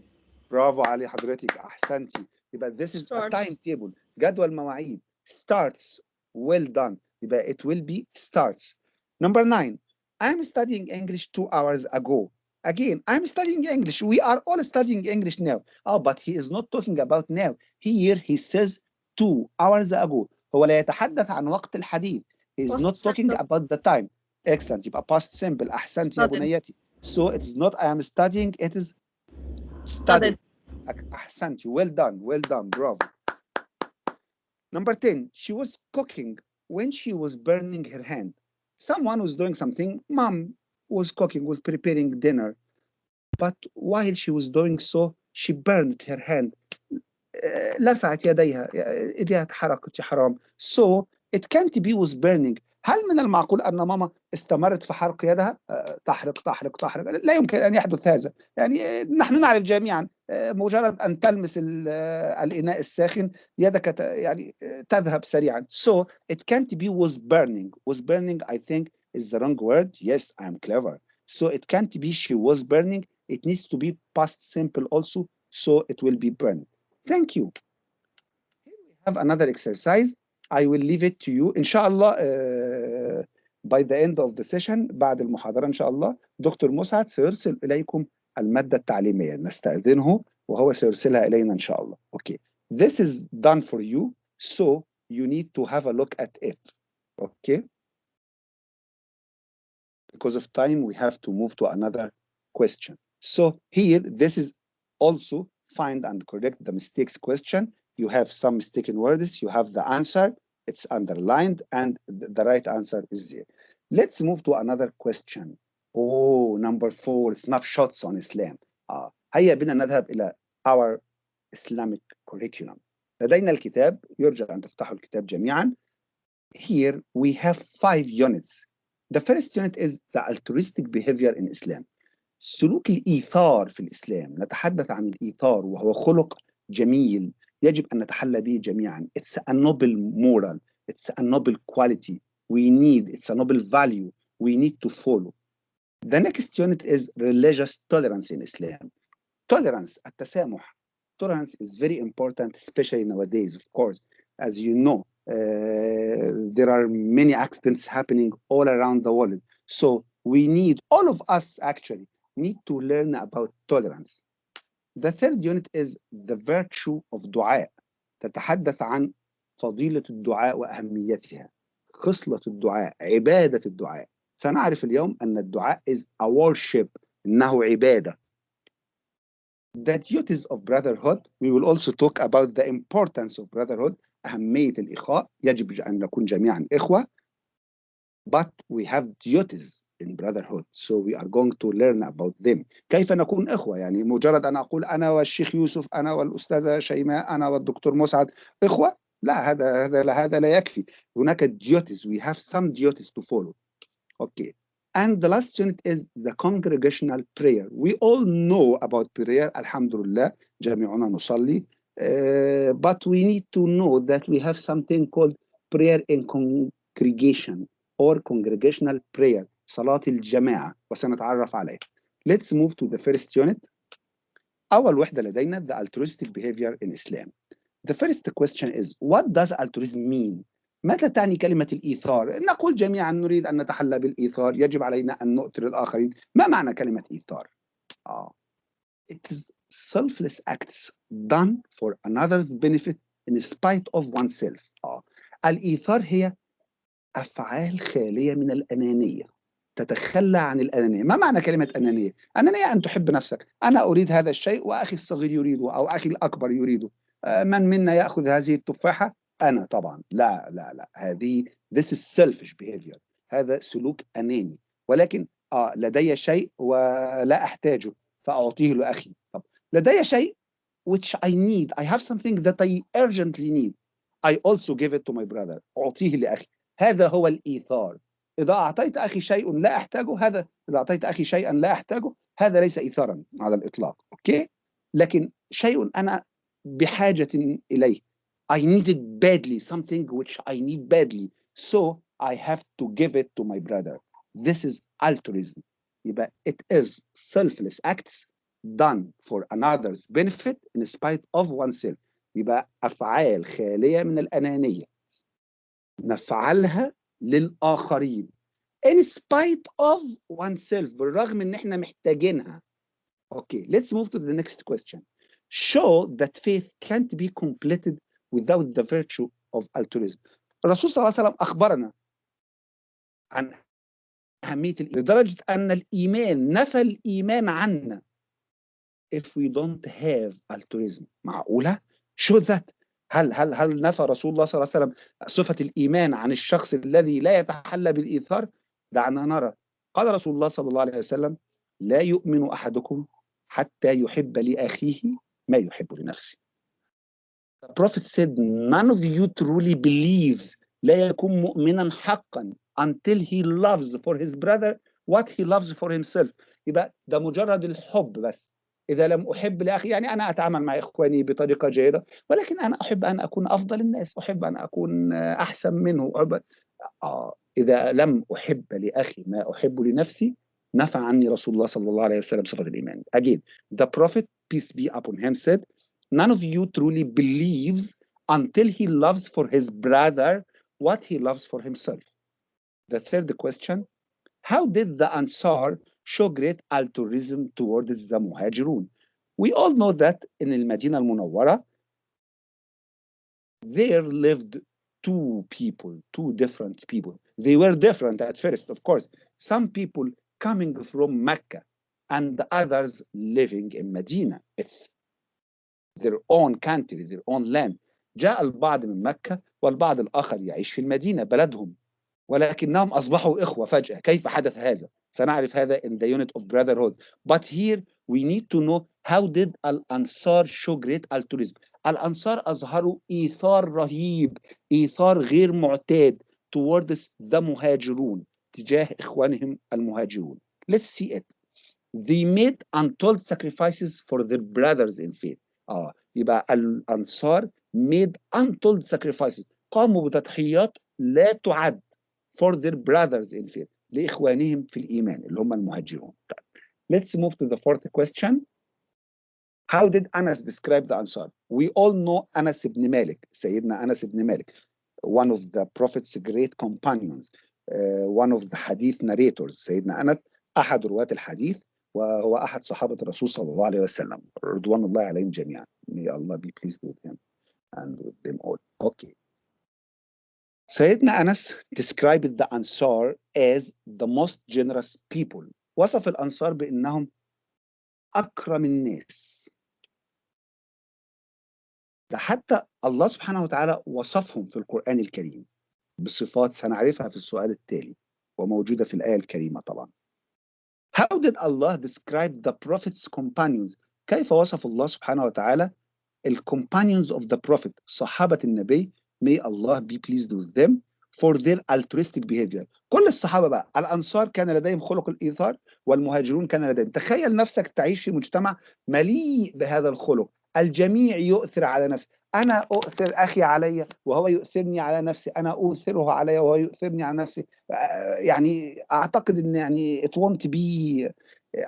برافو علي حضرتك أحسنتي. يبقى this is a timetable. جدول مواعيد. Starts. Well done. يبقى it will be starts. Number 9. I'm studying English 2 hours ago. Again, I'm studying English. We are all studying English now. But he is not talking about now. Here he says 2 hours ago. هو لا يتحدث عن وقت الحديث. He is not talking about the time. Excellent. يبقى past simple. أحسنت يا بنيتي. So it is not I am studying. It is studied. أحسنت. Well done. Bravo. Number 10. She was cooking when she was burning her hand. Someone was doing something. Mom was cooking, was preparing dinner. But while she was doing so, she burned her hand. لسعت يديها. إيديها اتحرقت يا حرام. So it can't be was burning. هل من المعقول أن ماما استمرت في حرق يدها؟ تحرق تحرق تحرق، لا يمكن أن يحدث هذا. يعني نحن نعرف جميعا مجرد أن تلمس الإناء الساخن يدك يعني تذهب سريعا. So it can't be was burning. Was burning I think is the wrong word. Yes, I am clever. So it can't be she was burning. It needs to be past simple also. So it will be burned. Thank you. Here we have another exercise. I will leave it to you. إن شاء الله by the end of the session بعد المحاضرة إن شاء الله دكتور مسعد سيرسل إليكم المادة التعليمية. نستأذنه وهو سيرسلها إلينا إن شاء الله. Okay. This is done for you. So you need to have a look at it. Okay. Because of time, we have to move to another question. So here, this is also find and correct the mistakes question. You have some mistaken words, you have the answer, it's underlined, and the right answer is there. Let's move to another question. Oh, number 4, snapshots on Islam. هيا بنا نذهب إلى our Islamic curriculum. لدينا الكتاب، يرجى أن تفتحوا الكتاب جميعا. Here we have 5 units. The first unit is the altruistic behavior in Islam. سلوك الإيثار في الإسلام. نتحدث عن الإيثار وهو خلق جميل يجب أن نتحلى به جميعا. It's a noble moral. It's a noble quality. It's a noble value. We need to follow. The next unit is religious tolerance in Islam. Tolerance, التسامح. Tolerance is very important, especially nowadays, of course. As you know, there are many accidents happening all around the world. So we need, all of us actually, need to learn about tolerance. The third unit is the virtue of دعاء. تتحدث عن فضيلة الدعاء وأهميتها. خصلة الدعاء، عبادة الدعاء. سنعرف اليوم أن الدعاء is a worship، إنه عبادة. The duties of brotherhood. We will also talk about the importance of brotherhood. أهمية الإخاء. يجب أن نكون جميعا إخوة. But we have duties in brotherhood. So we are going to learn about them. كيف نكون إخوة؟ يعني مجرد أن أقول أنا والشيخ يوسف، أنا والأستاذة شيماء، أنا والدكتور مسعد إخوة؟ لا، هذا لا يكفي. هناك duties. We have some duties to follow. Okay. And the last unit is the congregational prayer. We all know about prayer. Alhamdulillah, جميعنا نصلي. But we need to know that we have something called prayer in congregation or congregational prayer. صلاة الجماعة، وسنتعرف عليه. Let's move to the first unit. أول وحدة لدينا the altruistic behavior in Islam. The first question is, what does altruism mean? ماذا تعني كلمة الإيثار؟ نقول جميعا نريد أن نتحلى بالإيثار، يجب علينا أن نؤثر الآخرين. ما معنى كلمة إيثار؟ It is selfless acts done for another's benefit in spite of oneself. الإيثار هي أفعال خالية من الأنانية، تتخلى عن الأنانية. ما معنى كلمة أنانية؟ أنانية أن تحب نفسك. أنا أريد هذا الشيء وأخي الصغير يريده أو أخي الأكبر يريده. من منا يأخذ هذه التفاحة؟ أنا طبعا. لا لا لا، هذه this is selfish behavior. هذا سلوك أناني. ولكن لدي شيء ولا أحتاجه فأعطيه لأخي. طب لدي شيء which I need. I have something that I urgently need. I also give it to my brother. أعطيه لأخي. هذا هو الإيثار. إذا أعطيت أخي شيء لا أحتاجه، إذا أعطيت أخي شيئا لا أحتاجه، هذا ليس إيثارا على الإطلاق. أوكي؟ لكن شيء أنا بحاجة إليه. I need it badly, something which I need badly. So I have to give it to my brother. This is altruism. يبقى it is selfless acts done for another's benefit in spite of oneself. يبقى أفعال خالية من الأنانية نفعلها للآخرين in spite of oneself، بالرغم إن إحنا محتاجينها. Okay, let's move to the next question. Show that faith can't be completed without the virtue of altruism. الرسول صلى الله عليه وسلم أخبرنا عن أهمية لدرجة أن الإيمان نفى الإيمان عنا if we don't have altruism. معقولة؟ Show that. هل نفى رسول الله صلى الله عليه وسلم صفة الإيمان عن الشخص الذي لا يتحلى بالإيثار؟ دعنا نرى. قال رسول الله صلى الله عليه وسلم: لا يؤمن أحدكم حتى يحب لأخيه ما يحب لنفسه. The Prophet said, none of you truly believes. لا يكون مؤمنا حقا until he loves for his brother what he loves for himself. يبقى ده مجرد الحب بس. إذا لم أحب لأخي، يعني أنا أتعامل مع إخواني بطريقة جيدة، ولكن أنا أحب أن أكون أفضل الناس، أحب أن أكون أحسن منه. إذا لم أحب لأخي ما أحب لنفسي، نفى عني رسول الله صلى الله عليه وسلم صفة الإيمان. Again, the prophet, peace be upon him, said, none of you truly believes until he loves for his brother what he loves for himself. The third question, how did the Ansar show great altruism towards the Muhajirun? We all know that in المدينة المنورة there lived two different people. They were different at first, of course. Some people coming from Mecca and the others living in Medina. It's their own country, their own land. جاء البعض من مكة والبعض الآخر يعيش في المدينة بلدهم، ولكنهم أصبحوا إخوة فجأة. كيف حدث هذا؟ سنعرف هذا in the unit of Brotherhood. But here we need to know how did الأنصار show great altruism. الأنصار أظهروا إيثار رهيب، إيثار غير معتاد towards the مهاجرون، تجاه إخوانهم المهاجرون. Let's see it. They made untold sacrifices for their brothers in faith. يبقى الأنصار made untold sacrifices، قاموا بتضحيات لا تعد for their brothers in faith، لإخوانهم في الإيمان اللي هم المهاجرون. Let's move to the fourth question. How did Anas describe the Ansar? We all know Anas ibn Malik, سيدنا أنس ibn Malik, one of the Prophet's great companions, one of the hadith narrators. سيدنا أنس أحد رواة الحديث، وهو أحد صحابة الرسول صلى الله عليه وسلم رضوان الله عليهم جميعا. May Allah be pleased with him and with them all. Okay. سيدنا أنس described the Ansar as the most generous people. وصف الأنصار بأنهم أكرم الناس. ده حتى الله سبحانه وتعالى وصفهم في القرآن الكريم بصفات سنعرفها في السؤال التالي، وموجودة في الآية الكريمة طبعا. How did Allah describe the Prophet's companions? كيف وصف الله سبحانه وتعالى companions of the Prophet، صحابة النبي، may Allah be pleased with them, for their altruistic behavior. كل الصحابة بقى، الأنصار كان لديهم خلق الإيثار، والمهاجرون كان لديهم. تخيل نفسك تعيش في مجتمع مليء بهذا الخلق، الجميع يؤثر على نفسه. أنا أؤثر أخي علي وهو يؤثرني على نفسي، أنا أؤثره علي وهو يؤثرني على نفسي. يعني أعتقد أن يعني it won't be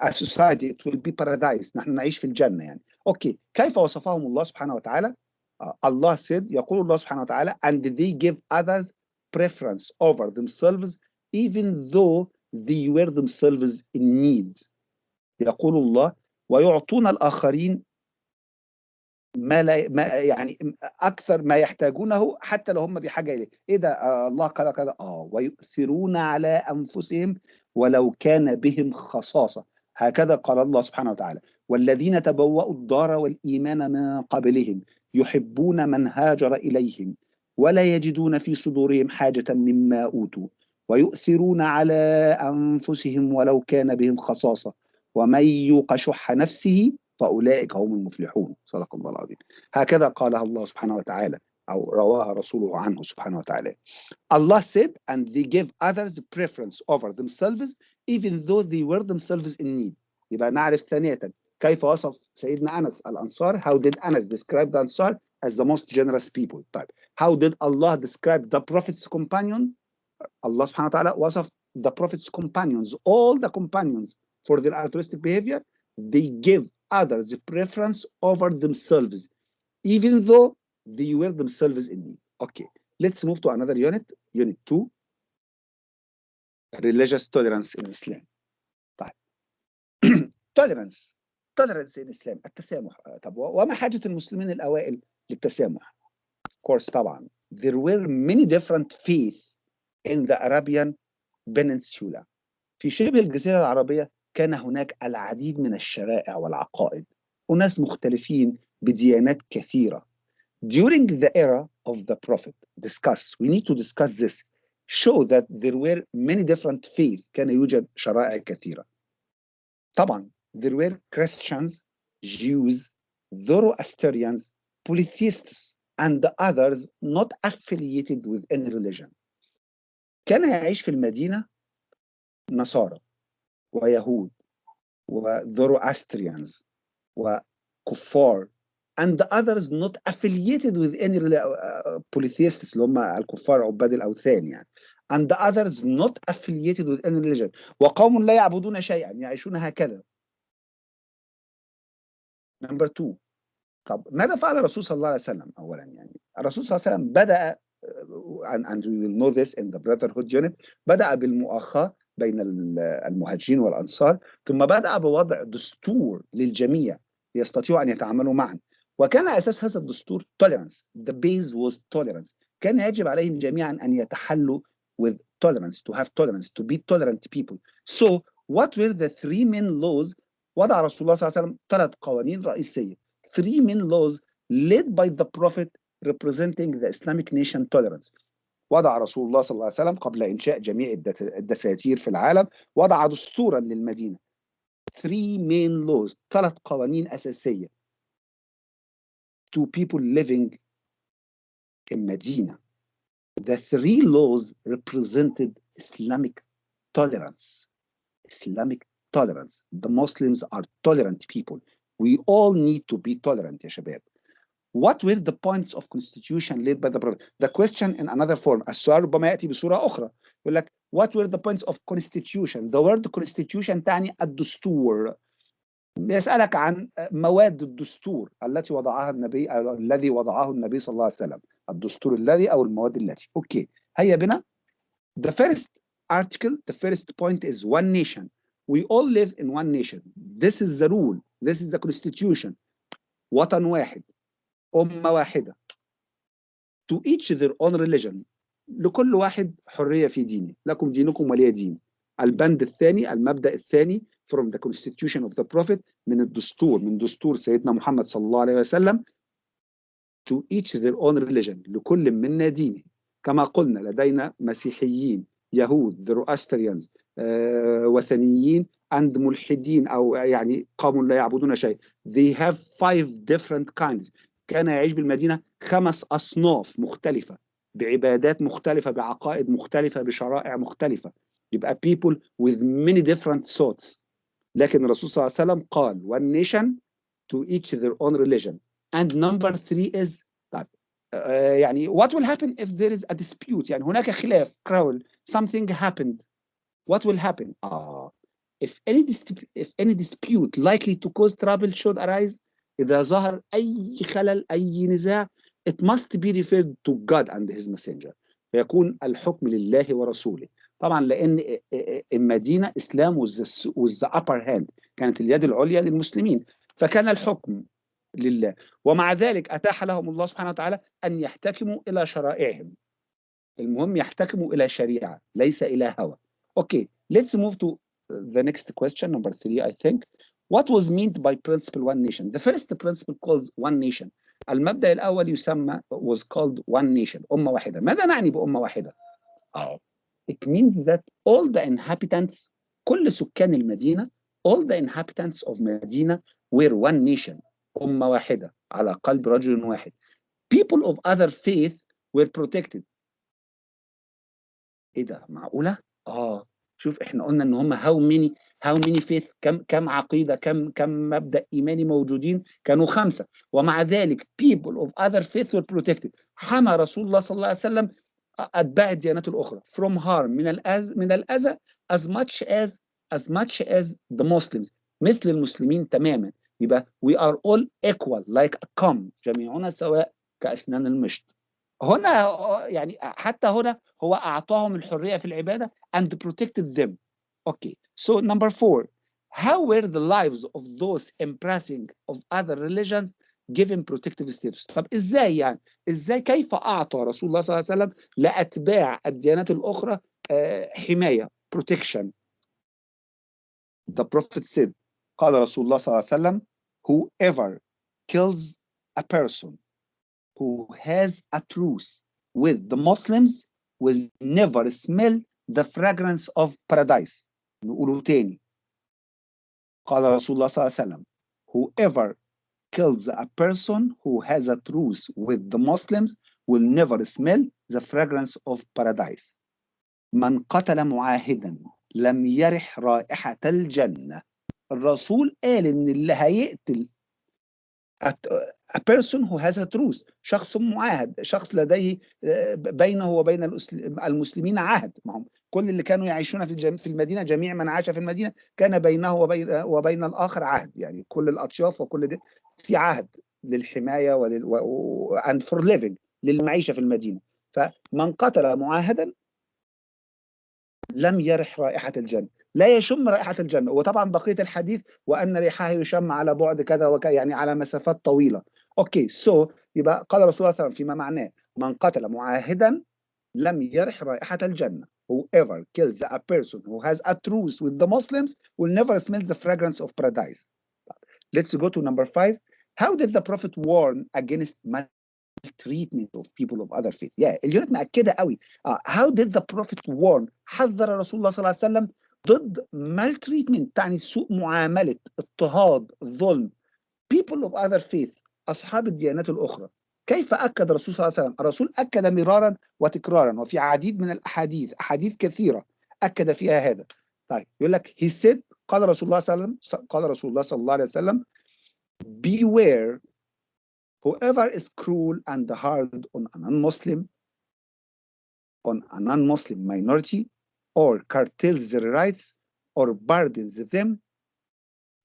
a society, it will be paradise. نحن نعيش في الجنة يعني. أوكي، كيف وصفهم الله سبحانه وتعالى؟ Allah said، يقول الله سبحانه وتعالى and they give others preference over themselves even though they were themselves in need. يقول الله ويعطون الآخرين ما يعني أكثر ما يحتاجونه حتى لو هم بحاجة إليه. إيه ده؟ الله قال كذا. ويؤثرون على أنفسهم ولو كان بهم خصاصة. هكذا قال الله سبحانه وتعالى والذين تبوأوا الدار والإيمان من قبلهم يحبون من هاجر إليهم ولا يجدون في صدورهم حاجة مما أوتوا ويؤثرون على أنفسهم ولو كان بهم خصاصة ومن يوق شح نفسه فأولئك هم المفلحون. صدق الله العظيم. هكذا قالها الله سبحانه وتعالى، أو رواها رسوله عنه سبحانه وتعالى. Allah said and they give others preference over themselves even though they were themselves in need. يبقى نعرف ثانية كيف وصف سيدنا أنس الأنصار. How did Anas describe the Ansar? As the most generous people. طيب, how did Allah describe the Prophet's companion? Allah سبحانه وتعالى وصف the Prophet's companions, all the companions, for their altruistic behavior. They give others preference over themselves even though they were themselves in need. Okay, let's move to another unit, unit 2, religious tolerance in Islam. طيب tolerance in Islam، التسامح. طب وما حاجة المسلمين الأوائل للتسامح؟ Of course طبعا. There were many different faiths in the Arabian Peninsula. في شبه الجزيرة العربية كان هناك العديد من الشرائع والعقائد، أناس مختلفين بديانات كثيرة. During the era of the Prophet, we need to discuss this, show that there were many different faiths. كان يوجد شرائع كثيرة. طبعا there were Christians, Jews, Zoroastrians, polytheists, and the others not affiliated with any religion. كان يعيش في المدينة نصارى ويهود وذoroastrians وكفار and the others not affiliated with any polytheists اللي هم الكفار عباد الأوثان يعني and the others not affiliated with any religion وقوم لا يعبدون شيئا يعيشون هكذا. Number 2. طب ماذا فعل الرسول صلى الله عليه وسلم؟ أولا يعني الرسول صلى الله عليه وسلم بدأ and we will know this in the Brotherhood unit بدأ بالمؤاخاة بين المهاجرين والأنصار ثم بدأ بوضع دستور للجميع ليستطيعوا أن يتعاملوا معا وكان أساس هذا الدستور tolerance. The base was tolerance. كان يجب عليهم جميعا أن يتحلوا with tolerance, to have tolerance, to be tolerant people. So what were the 3 main laws؟ وضع رسول الله صلى الله عليه وسلم 3 قوانين رئيسية. 3 main laws led by the Prophet representing the Islamic nation tolerance. وضع رسول الله صلى الله عليه وسلم قبل إنشاء جميع الدساتير في العالم وضع دستورا للمدينة. 3 main laws 3 قوانين أساسية to people living in Medina. The 3 laws represented Islamic tolerance. Islamic tolerance. The Muslims are tolerant people. We all need to be tolerant يا شباب. What were the points of constitution led by the Brotherhood? The question in another form. السؤال ربما يأتي بصورة أخرى. يقول لك what were the points of constitution? The word constitution تعني الدستور. يسألك عن مواد الدستور التي وضعها النبي أو الذي وضعه النبي صلى الله عليه وسلم. الدستور الذي أو المواد التي. Okay. هيا بنا. The first article, the first point is one nation. We all live in one nation. This is the rule. This is the constitution. وطن واحد. أمة واحدة. To each their own religion. لكل واحد حرية في دينه. لكم دينكم ولي دين. البند الثاني المبدأ الثاني from the constitution of the prophet من الدستور من دستور سيدنا محمد صلى الله عليه وسلم to each their own religion. لكل منا دينه. كما قلنا لدينا مسيحيين يهود ذروأستريانز وثنيين and ملحدين أو يعني قوم لا يعبدون شيء. They have 5 different kinds. كان يعيش بالمدينة 5 أصناف مختلفة بعبادات مختلفة بعقائد مختلفة بشرائع مختلفة. يبقى people with many different thoughts. لكن الرسول صلى الله عليه وسلم قال one nation to each their own religion. And number 3 is يعني what will happen if there is a dispute؟ يعني هناك خلاف quarrel something happened. What will happen؟ if any dispute likely to cause trouble should arise. إذا ظهر أي خلل أي نزاع it must be referred to God and his messenger. فيكون الحكم لله ورسوله. طبعا لأن المدينة إسلام was the upper hand. كانت اليد العليا للمسلمين فكان الحكم لله ومع ذلك أتاح لهم الله سبحانه وتعالى أن يحتكموا إلى شرائعهم. المهم يحتكموا إلى شريعة ليس إلى هوى. Okay, let's move to the next question, number 3, I think. What was meant by principle one nation? The first principle called one nation. المبدأ الأول يسمى was called one nation. أمة واحدة. ماذا نعني بأمة واحدة؟ It means that all the inhabitants كل سكان المدينة all the inhabitants of Medina were one nation. أمة واحدة على قلب رجل واحد. People of other faith were protected. إيه ده؟ معقولة؟ شوف إحنا قلنا إن هم how many faith كم عقيدة كم مبدأ إيماني موجودين؟ كانوا 5 ومع ذلك people of other faith were protected. حمى رسول الله صلى الله عليه وسلم أتباع الديانات الأخرى from harm من الأذى as much as the Muslims مثل المسلمين تماما. يبقى we are all equal like a comb جميعنا سواء كأسنان المشط. هنا يعني حتى هنا هو أعطاهم الحرية في العبادة and protected them. Okay, so number 4, how were the lives of those embracing of other religions given protective status؟ طب إزاي يعني؟ إزاي كيف أعطى رسول الله صلى الله عليه وسلم لأتباع الديانات الأخرى حماية protection؟ The Prophet said قال رسول الله صلى الله عليه وسلم whoever kills a person who has a truce with the Muslims will never smell the fragrance of paradise. نقوله تاني. قال رسول الله صلى الله عليه وسلم whoever kills a person who has a truce with the Muslims will never smell the fragrance of paradise. من قتل معاهدا لم يرح رائحة الجنة. الرسول قال إن اللي هيقتل a person who has a truce، شخص معاهد، شخص لديه بينه وبين المسلمين عهد. ما هم كل اللي كانوا يعيشون في المدينة، جميع من عاش في المدينة كان بينه وبين الآخر عهد، يعني كل الأطياف وكل ده في عهد للحماية and for living، للمعيشة في المدينة. فمن قتل معاهدا لم يرح رائحة الجنة، لا يشم رائحة الجنة. وطبعا بقية الحديث وأن ريحها يشم على بعد كذا وكذا، يعني على مسافات طويلة. أوكي، يبقى قال رسول الله صلى الله عليه وسلم فيما معناه من قتل معاهدا لم يرح رائحة الجنة. Whoever kills a person who has a truce with the Muslims will never smell the fragrance of paradise. Let's go to number 5. How did the Prophet warn against treatment of people of other faith؟ اليونت مأكدة قوي. How did the Prophet warn؟ حذر رسول الله صلى الله عليه وسلم ضد maltreatment، تعني سوء معاملة، اضطهاد، ظلم people of other faith، أصحاب الديانات الأخرى. كيف أكد الرسول صلى الله عليه وسلم؟ الرسول أكد مرارا وتكرارا، وفي عديد من الأحاديث، أحاديث كثيرة أكد فيها هذا. طيب يقول لك he said، قال رسول الله صلى الله عليه وسلم beware whoever is cruel and hard on a non-Muslim minority, or curtails their rights, or burdens them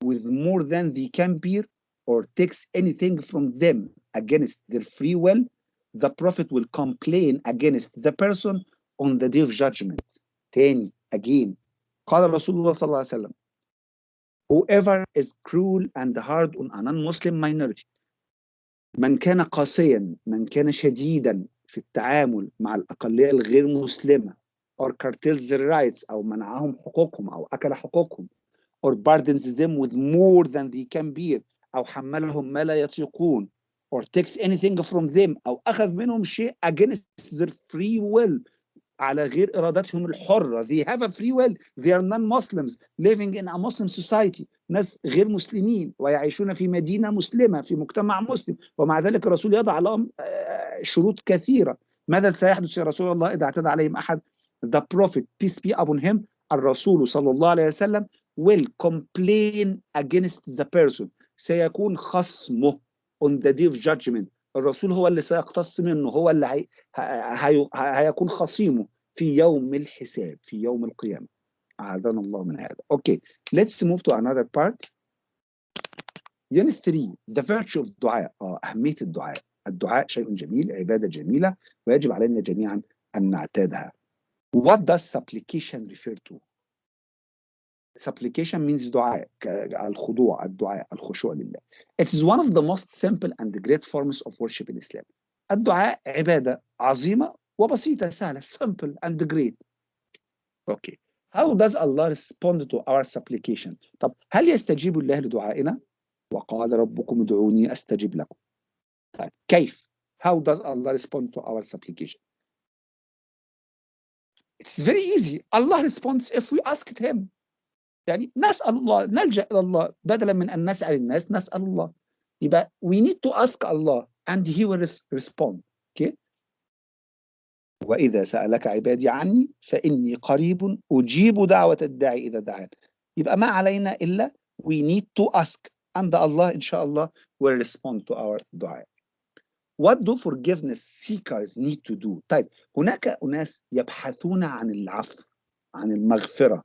with more than they can bear, or takes anything from them against their free will, the Prophet will complain against the person on the day of judgment. تاني again، قال رسول الله صلى الله عليه وسلم whoever is cruel and hard on a non-Muslim minority، من كان قاسيا، من كان شديدا في التعامل مع الأقلية الغير مسلمة، or curtails their rights، أو منعهم حقوقهم أو أكل حقوقهم، or burdens them with more than they can bear، أو حملهم ما لا يطيقون، or takes anything from them، أو أخذ منهم شيء against their free will، على غير إرادتهم الحرة. they have a free will، they are non-Muslims living in a Muslim society، ناس غير مسلمين ويعيشون في مدينة مسلمة في مجتمع مسلم، ومع ذلك الرسول يضع لهم شروط كثيرة. ماذا سيحدث يا رسول الله إذا اعتدى عليهم أحد؟ the prophet peace be upon him، الرسول صلى الله عليه وسلم will complain against the person، سيكون خصمه on the day of judgment. الرسول هو اللي سيقتص منه، هو اللي هيكون خصيمه في يوم الحساب، في يوم القيامة. أعاذنا الله من هذا. Okay, let's move to another part. Unit 3 the virtue of الدعاء. أهمية الدعاء. الدعاء شيء جميل، عبادة جميلة، ويجب علينا جميعا أن نعتادها. What does supplication refer to؟ supplication means دعاء، الخضوع، الدعاء، الخشوع لله. It is one of the most simple and great forms of worship in Islam. الدعاء عبادة عظيمة وبسيطة، سهلة، simple and great. Okay. How does Allah respond to our supplication؟ طب هل يستجيب الله لدعائنا؟ وقال ربكم ادعوني أستجب لكم. طيب كيف؟ How does Allah respond to our supplication؟ It's very easy. Allah responds if we asked him. يعني نسأل الله، نلجأ إلى الله بدلا من أن نسأل الناس، نسأل الله. يبقى we need to ask Allah and he will respond. Okay. وإذا سألك عبادي عني فإني قريب أجيب دعوة الداعي إذا دعان. يبقى ما علينا إلا we need to ask and Allah إن شاء الله will respond to our دعاء. What do forgiveness seekers need to do؟ طيب هناك أناس يبحثون عن العفو، عن المغفرة،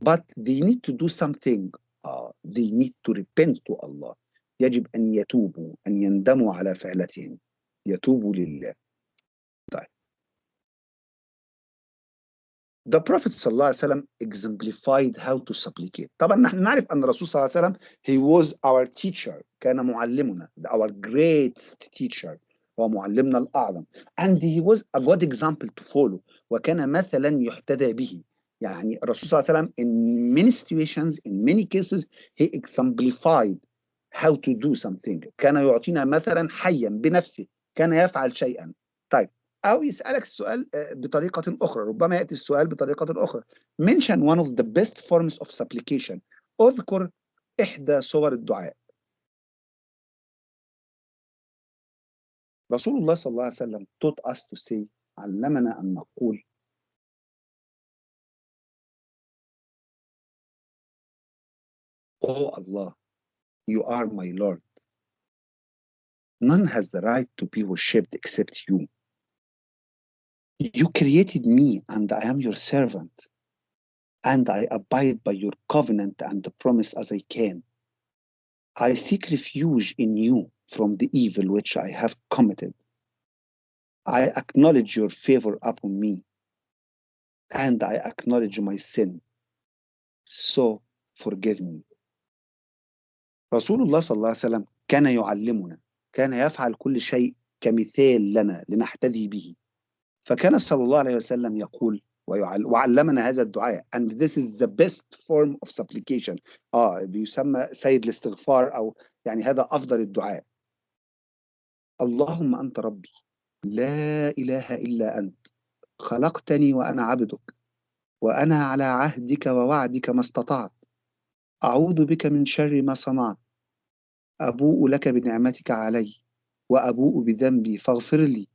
but they need to do something. They need to repent to Allah. يجب أن يتوبوا، أن يندموا على فعلتهم، يتوبوا لله. طيب The Prophet صلى الله عليه وسلم exemplified how to supplicate. طبعا نحن نعرف أن الرسول صلى الله عليه وسلم he was our teacher، كان معلمنا، our greatest teacher، هو معلمنا الأعظم. and he was a good example to follow، وكان مثلا يحتذى به. يعني الرسول صلى الله عليه وسلم in many situations, in many cases he exemplified how to do something. كان يعطينا مثلا حيا بنفسه، كان يفعل شيئا. طيب أو يسألك السؤال بطريقة أخرى، ربما يأتي السؤال بطريقة أخرى. mention one of the best forms of supplication. اذكر إحدى صور الدعاء. رسول الله صلى الله عليه وسلم taught us to say، علمنا أن نقول Oh Allah, you are my Lord. None has the right to be worshipped except you. You created me and I am your servant, and I abide by your covenant and the promise as I can. I seek refuge in you from the evil which I have committed. I acknowledge your favor upon me, and I acknowledge my sin. So forgive me. رسول الله صلى الله عليه وسلم كان يعلمنا، كان يفعل كل شيء كمثال لنا لنحتذي به. فكان صلى الله عليه وسلم يقول وعلمنا هذا الدعاء and this is the best form of supplication. بيسمى سيد الاستغفار، أو يعني هذا أفضل الدعاء. اللهم أنت ربي لا إله إلا أنت، خلقتني وأنا عبدك، وأنا على عهدك ووعدك ما استطعت، أعوذ بك من شر ما صنعت، أبوء لك بنعمتك علي وأبوء بذنبي فاغفر لي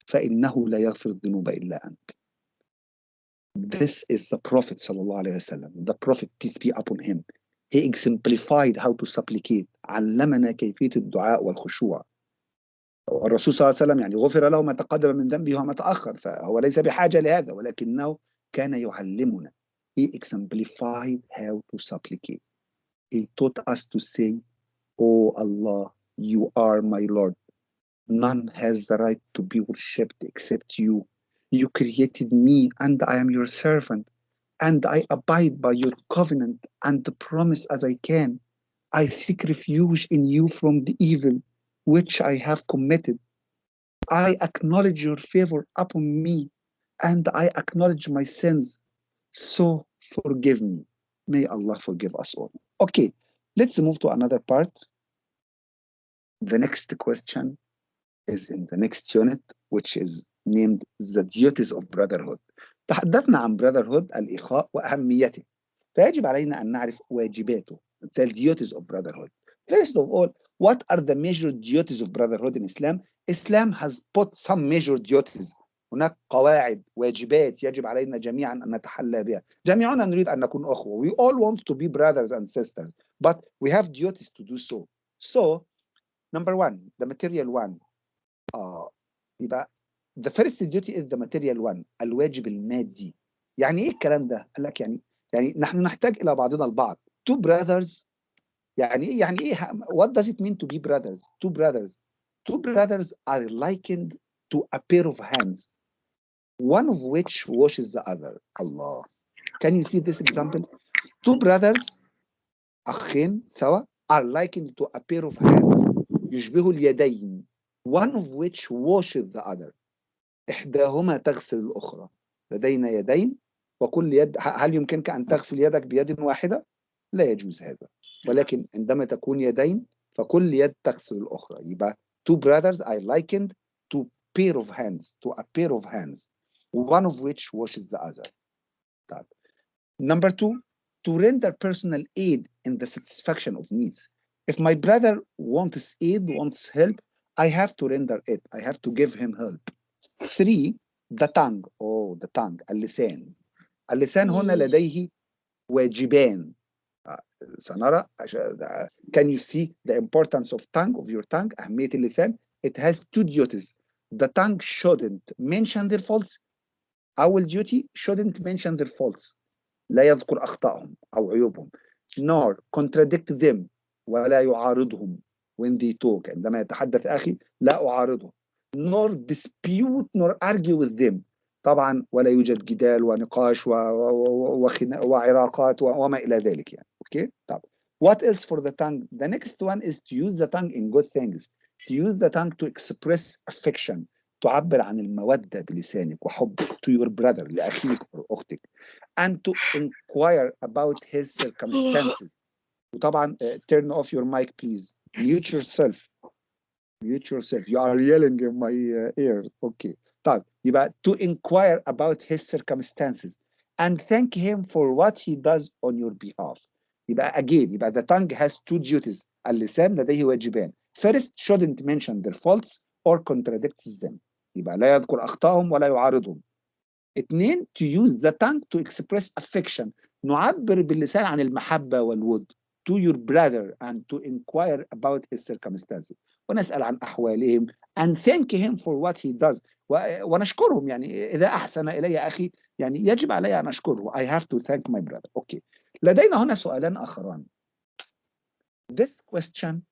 فإنه لا يغفر الذنوب إلا أنت. This is the Prophet sallallahu alayhi wasallam. The Prophet, peace be upon him. He exemplified how to supplicate. علمنا كيفية الدعاء والخشوع. الرسول صلى الله عليه وسلم يعني غفر له ما تقدم من ذنبه وما تأخر، فهو ليس بحاجة لهذا، ولكنه كان يعلمنا. He exemplified how to supplicate. He taught us to say, Oh Allah, you are my Lord. None has the right to be worshipped except you. You created me and I am your servant, and I abide by your covenant and the promise as I can. I seek refuge in you from the evil which I have committed. I acknowledge your favor upon me, and I acknowledge my sins. So forgive me. May Allah forgive us all. Okay, let's move to another part. The next question is in the next unit, which is named The Duties of Brotherhood. تحدثنا عن Brotherhood الإخاء وأهميته، فيجب علينا أن نعرف واجباته. The duties of Brotherhood. First of all, what are the major duties of Brotherhood in Islam? Islam has put some major duties. هناك قواعد، واجبات يجب علينا جميعا أن نتحلى بها. جميعنا نريد أن نكون أخوة. We all want to be brothers and sisters, but we have duties to do so. So, number one, the material one. يبقى the first duty is the material one، الواجب المادي. يعني ايه الكلام ده؟ قال لك يعني نحن نحتاج الى بعضنا البعض. Two brothers يعني ايه what does it mean to be brothers? Two brothers are likened to a pair of hands, one of which washes the other. Allah. Can you see this example? Two brothers أخين سوا are likened to a pair of hands، يشبه اليدين، one of which washes the other. إحداهما تغسل الأخرى. لدينا يدين وكل يد، هل يمكنك أن تغسل يدك بيد واحدة؟ لا يجوز هذا، ولكن عندما تكون يدين فكل يد تغسل الأخرى. يبقى two brothers are likened to a pair of hands, one of which washes the other. طيب. Number two, to render personal aid in the satisfaction of needs. If my brother wants aid, wants help, I have to render it. I have to give him help. Three, the tongue. The tongue. اللسان. اللسان هنا لديه واجبان. سنرى. Can you see the importance of your tongue? أهمية اللسان. It has two duties. The tongue shouldn't mention their faults. أول duty shouldn't mention their faults. لا يذكر أخطائهم أو عيوبهم. Nor contradict them. ولا يعارضهم when they talk. عندما يتحدث أخي لا أعارضه. Nor dispute nor argue with them. طبعا ولا يوجد جدال ونقاش وعراقات وما إلى ذلك يعني. Okay. طب. What else for the tongue? The next one is to use the tongue in good things. To use the tongue to express affection. تعبر عن المودة بلسانك وحبك to your brother، لأخيك أو أختك. And to inquire about his circumstances. وطبعا turn off your mic please. Mute yourself. You are yelling in my ear. Okay. طيب يبقى to inquire about his circumstances and thank him for what he does on your behalf. يبقى again يبقى the tongue has two duties. اللسان لديه واجبان. First, shouldn't mention their faults or contradicts them. يبقى لا يذكر أخطائهم ولا يعارضهم. اثنين, to use the tongue to express affection. نعبر باللسان عن المحبة والود. to your brother and to inquire about his circumstances. ونسأل عن أحوالهم and thank him for what he does. ونشكرهم، يعني إذا أحسن إلي أخي يعني يجب علي أن أشكره. I have to thank my brother. أوكي. لدينا هنا سؤالان آخران. This question: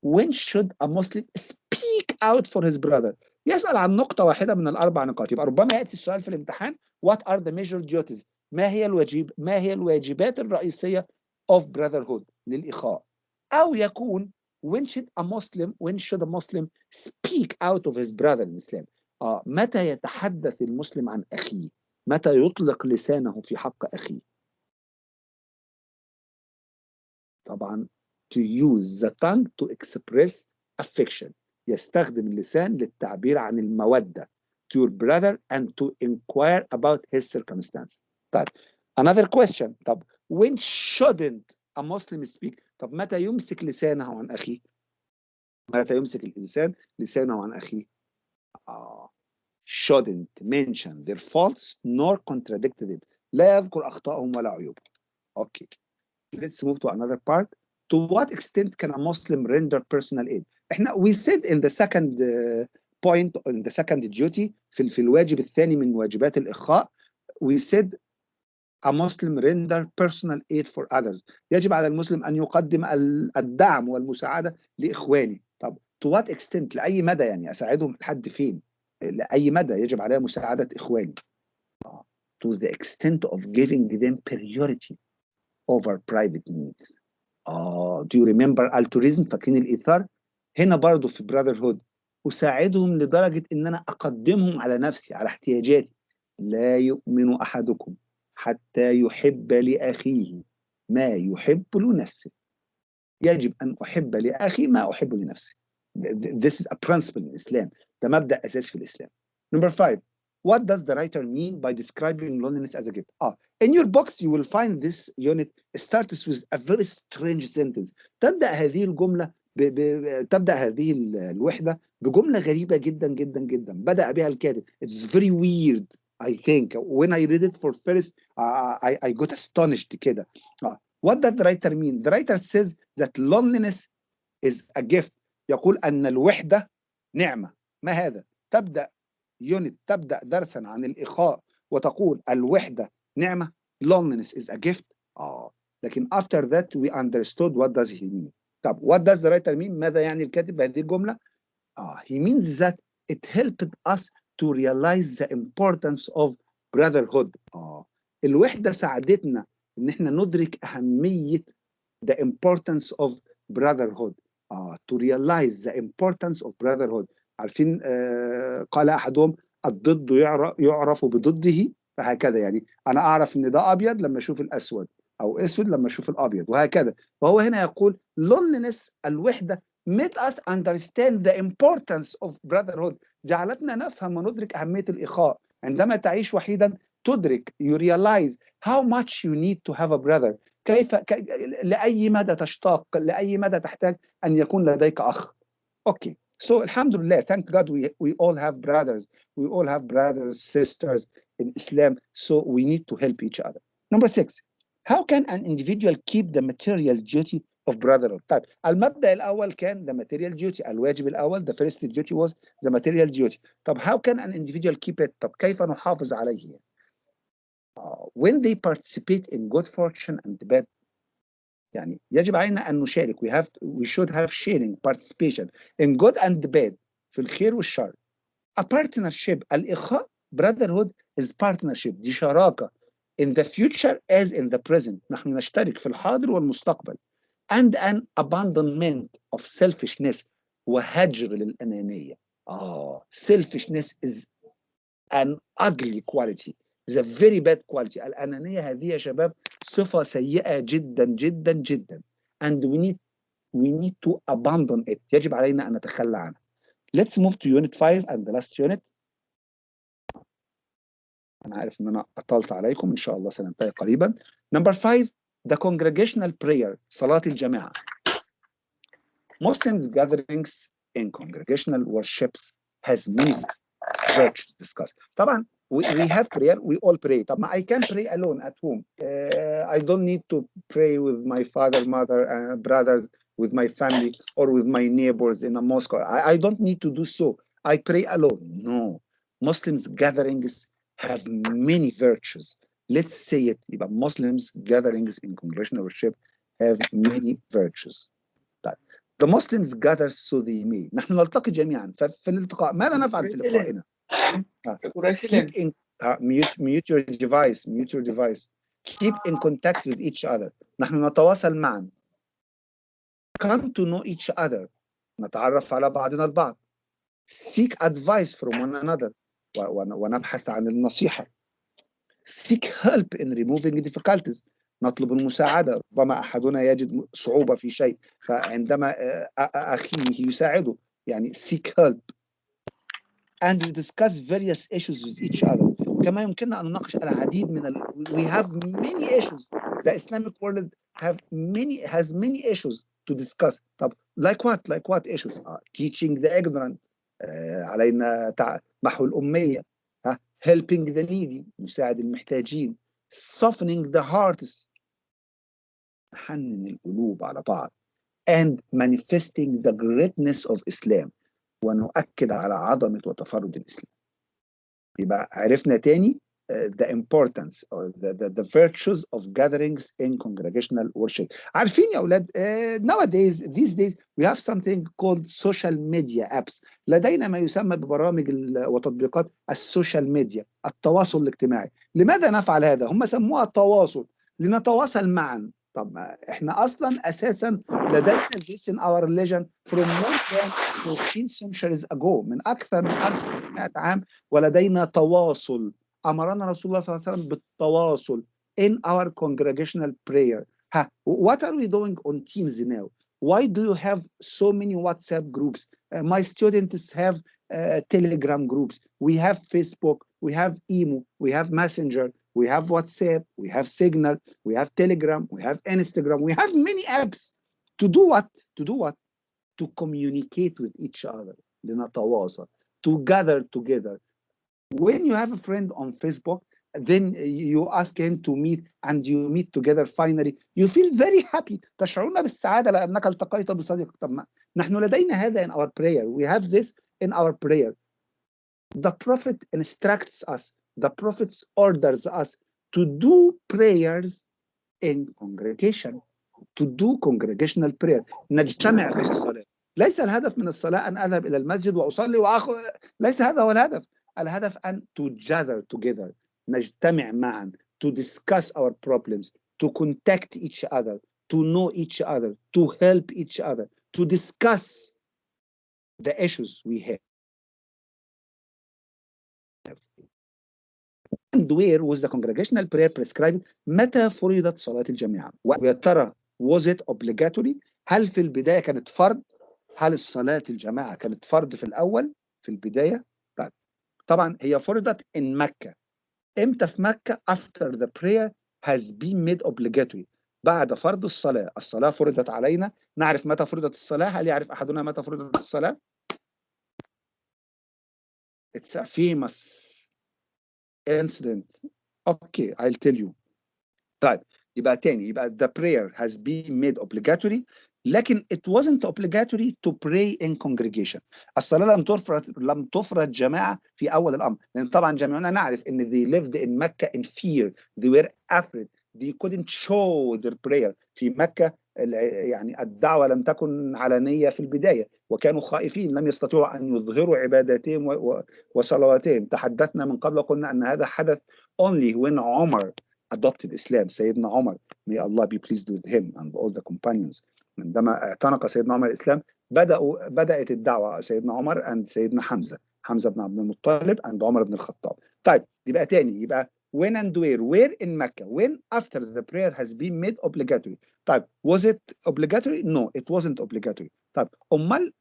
when should a Muslim speak out for his brother؟ يسأل عن نقطة واحدة من الأربع نقاط. يبقى ربما يأتي السؤال في الامتحان: What are the major duties؟ ما هي الواجبات الرئيسية of brotherhood للإخاء؟ أو يكون when should a Muslim speak out of his brother الإسلام؟ متى يتحدث المسلم عن أخيه؟ متى يطلق لسانه في حق أخيه؟ طبعا to use the tongue to express affection. يستخدم اللسان للتعبير عن المودة to your brother and to inquire about his circumstances. طيب another question: طب when shouldn't a Muslim speak؟ طب متى يمسك لسانه عن أخيه؟ متى يمسك الإنسان لسانه عن أخيه؟ shouldn't mention their faults nor contradict them. لا يذكر أخطائهم ولا عيوبهم. Okay. Let's move to another part. To what extent can a Muslim render personal aid؟ we said in the second point, in the second duty في الواجب الثاني من واجبات الإخاء, we said a Muslim render personal aid for others. يجب على المسلم أن يقدم الدعم والمساعدة لإخوانه. طب to what extent؟ لأي مدى يعني أساعدهم لحد فين؟ لأي مدى يجب علي مساعدة إخواني؟ To the extent of giving them priority over private needs. Do you remember altruism؟ فاكرين الإيثار؟ هنا برضو في brotherhood أساعدهم لدرجة إن أنا أقدمهم على نفسي، على احتياجاتي. لا يؤمن أحدكم حتى يحب لأخيه ما يحب لنفسه. يجب أن أحب لأخي ما أحب لنفسي. This is a principle in Islam. ده مبدأ أساسي في الإسلام. Number 5. What does the writer mean by describing loneliness as a gift? In your books you will find this unit starts with a very strange sentence. تبدأ هذه الوحدة بجملة غريبة جدا جدا جدا. بدأ بها الكاتب. It's very weird. I think when I read it for first I got astonished كده. What does the writer mean? The writer says that loneliness is a gift. يقول أن الوحدة نعمة. ما هذا؟ تبدأ درسا عن الإخاء وتقول الوحدة نعمة. Loneliness is a gift. لكن after that we understood what does he mean. طب what does the writer mean؟ ماذا يعني الكاتب بهذه الجملة؟ He means that it helped us to realize the importance of brotherhood. الوحدة ساعدتنا إن احنا ندرك أهمية the importance of brotherhood. To realize the importance of brotherhood. عارفين قال أحدهم الضد يعرف بضده، فهكذا يعني أنا أعرف إن ده أبيض لما أشوف الأسود، أو أسود لما أشوف الأبيض، وهكذا. وهو هنا يقول loneliness الوحدة made us understand the importance of brotherhood. جعلتنا نفهم وندرك أهمية الإخاء. عندما تعيش وحيدا تدرك you realize how much you need to have a brother. لأي مدى تشتاق، لأي مدى تحتاج أن يكون لديك أخ. Okay. So alhamdulillah, thank God we all have brothers. We all have brothers, sisters in Islam. So we need to help each other. Number 6. How can an individual keep the material duty of brotherhood؟ طيب المبدأ الأول كان the material duty. الواجب الأول the first duty was the material duty. طب how can an individual keep it؟ طب كيف نحافظ عليه؟ When they participate in good fortune and bad. يعني يجب علينا أن نشارك. We should have sharing, participation in good and bad. في الخير والشر. A partnership. الإخاء brotherhood is partnership. دي شراكة. In the future as in the present. نحن نشترك في الحاضر والمستقبل. And an abandonment of selfishness. وهجر للأنانية. Selfishness is an ugly quality. It's a very bad quality. الأنانية هذه يا شباب صفة سيئة جدا جدا جدا. And we need to abandon it. يجب علينا أن نتخلى عنها. Let's move to unit 5 and the last unit. أنا عارف إن أنا أطلت عليكم، إن شاء الله سننتهي قريبا. Number 5. The congregational prayer. صلاة الجماعة. Muslims gatherings in congregational worships has many virtues discussed. طبعا we have prayer, we all pray. طب ما I can pray alone at home. I don't need to pray with my father, mother, brothers, with my family, or with my neighbors in a mosque. I don't need to do so. I pray alone. No. Muslims gatherings have many virtues. Let's say it. يبقى Muslims gatherings in congregational worship have many virtues. طيب. The Muslims gather so they may. نحن نلتقي جميعا. ففي الالتقاء ماذا نفعل في لقائنا؟ Keep in mute your device. Mute your device. Keep in contact with each other. نحن نتواصل معا. Come to know each other. نتعرف على بعضنا البعض. Seek advice from one another. ونبحث عن النصيحة. Seek help in removing difficulties. نطلب المساعدة. ربما أحدنا يجد صعوبة في شيء فعندما أخيه يساعده. يعني seek help. And we discuss various issues with each other. كما يمكننا أن نناقش العديد من we have many issues. The Islamic world has many issues to discuss. طب like what issues? Teaching the ignorant. علينا محو الأمية. Helping the needy. مساعد المحتاجين. Softening the hearts. نحنن القلوب على بعض. And manifesting the greatness of Islam. ونؤكد على عظمة وتفرد الإسلام. يبقى عرفنا تاني the importance or the virtues of gatherings in congregational worship. عارفين يا أولاد these days we have something called social media apps. لدينا ما يسمى ببرامج وتطبيقات السوشيال ميديا، التواصل الاجتماعي. لماذا نفعل هذا؟ هم سموها التواصل، لنتواصل معا. طب احنا اصلا اساسا لدينا this in our religion from more than 14 centuries ago. من اكثر من 1500 عام ولدينا تواصل. امرنا رسول الله صلى الله عليه وسلم بالتواصل in our congregational prayer. What are we doing on Teams now? Why do you have so many WhatsApp groups? My students have Telegram groups. We have Facebook. We have Imo. We have Messenger. We have WhatsApp, we have Signal, we have Telegram, we have Instagram, we have many apps. To do what? To do what? To communicate with each other. لنتواصل. To gather together. When you have a friend on Facebook, then you ask him to meet and you meet together finally. You feel very happy. تشعرون بالسعادة لأنك التقيت بصديق. طب نحن لدينا هذا in our prayer. We have this in our prayer. The Prophet instructs us. The Prophet orders us to do prayers in congregation, to do congregational prayer. نجتمع في الصلاة. ليس الهدف من الصلاة أن أذهب إلى المسجد وأصلي وآخذ. ليس هذا هو الهدف. الهدف أن to gather together. نجتمع معا. To discuss our problems. To contact each other. To know each other. To help each other. To discuss the issues we have. And where was the congregational prayer prescribed? متى فرضت صلاة الجماعة؟ ويا ترى was it obligatory؟ هل في البداية كانت فرض؟ هل الصلاة الجماعة كانت فرض في الأول في البداية؟ طيب. طبعا هي فرضت in مكة. إمتى في مكة؟ After the prayer has been made obligatory. بعد فرض الصلاة. الصلاة فرضت علينا. نعرف متى فرضت الصلاة؟ هل يعرف أحدنا متى فرضت الصلاة؟ It's a famous incident. Okay, I'll tell you. طيب يبقى تاني يبقى the prayer has been made obligatory لكن it wasn't obligatory to pray in congregation. الصلاة لم تفرض جماعة في أول الأمر لأن طبعا جميعنا نعرف إن they lived in Mecca in fear. They were afraid. They couldn't show their prayer. في مكة يعني الدعوة لم تكن علنية في البداية وكانوا خائفين لم يستطيعوا أن يظهروا عباداتهم وصلواتهم. تحدثنا من قبل وقلنا أن هذا حدث only when عمر adopted Islam. سيدنا عمر may Allah be pleased with him and all the companions. عندما اعتنق سيدنا عمر الإسلام بدأت الدعوة سيدنا عمر and سيدنا حمزة بن عبد المطلب and عمر بن الخطاب. طيب يبقى تاني يبقى when and where in Mecca when after the prayer has been made obligatory. طيب was it obligatory? No, it wasn't obligatory. طيب أمال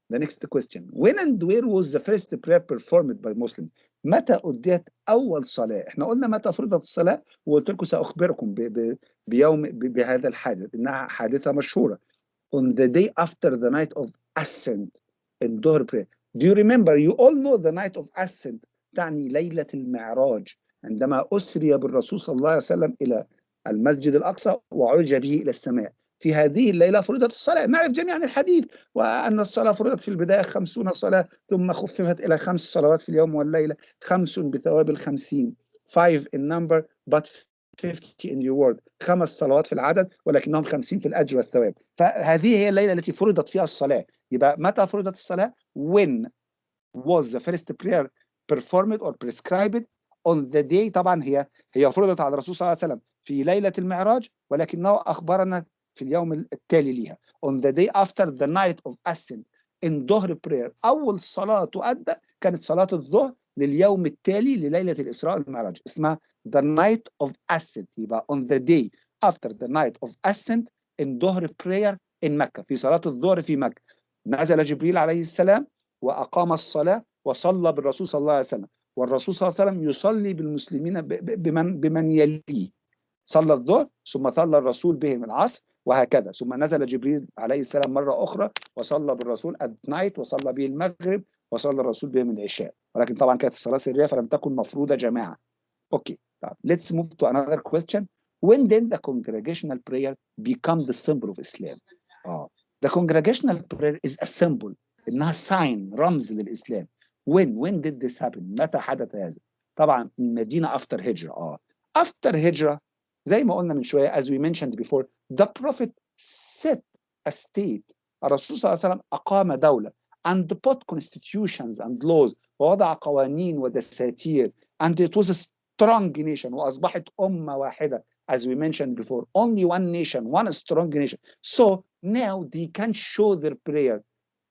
the next question. When and where was the first prayer performed by Muslims? متى أديت أول صلاة؟ إحنا قلنا متى فرضت الصلاة وقلت لكم سأخبركم بهذا الحادث إنها حادثة مشهورة. On the day after the night of ascent in Dhuhr prayer. Do you remember? You all know the night of ascent. تعني ليلة المعراج، عندما أسري بالرسول صلى الله عليه وسلم إلى المسجد الأقصى وعرج به إلى السماء. في هذه الليلة فرضت الصلاة. نعرف جميعا الحديث، وأن الصلاة فرضت في البداية 50 صلاة، ثم خففت إلى 5 صلوات في اليوم والليلة، 5 بثواب 50، 5 in number but 50 in reward، 5 صلوات في العدد ولكنهم 50 في الأجر والثواب. فهذه هي الليلة التي فرضت فيها الصلاة. يبقى متى فرضت الصلاة؟ When was the first prayer performed or prescribed on the day. طبعا هي فرضت على الرسول صلى الله عليه وسلم في ليلة المعراج، ولكنه أخبرنا في اليوم التالي ليها on the day after the night of ascent in ظهر prayer. أول صلاة تؤدى كانت صلاة الظهر لليوم التالي لليلة الإسراء والمعراج، اسمها the night of ascent. يبقى on the day after the night of ascent in ظهر prayer in مكة، في صلاة الظهر في مكة. نزل جبريل عليه السلام وأقام الصلاة وصلى بالرسول صلى الله عليه وسلم، والرسول صلى الله عليه وسلم يصلي بالمسلمين بمن يليه. صلى الظهر ثم صلى الرسول بهم العصر، وهكذا. ثم نزل جبريل عليه السلام مرة أخرى وصلى بالرسول at night، وصلى به المغرب، وصلى الرسول بهم العشاء. ولكن طبعا كانت الصلاة سرية فلم تكن مفروضة جماعة. Okay, let's move to another question. When did the congregational prayer become the symbol of Islam? The congregational prayer is a symbol، إنها sign، رمز للإسلام. When did this happen؟ متى حدث هذا؟ طبعا المدينة after هجرة. after هجرة زي ما قلنا من شوية as we mentioned before the prophet set a state. الرسول صلى الله عليه وسلم أقام دولة and put constitutions and laws، ووضع قوانين ودساتير and it was a strong nation، وأصبحت أمة واحدة as we mentioned before، only one nation, one strong nation. So now they can show their prayer،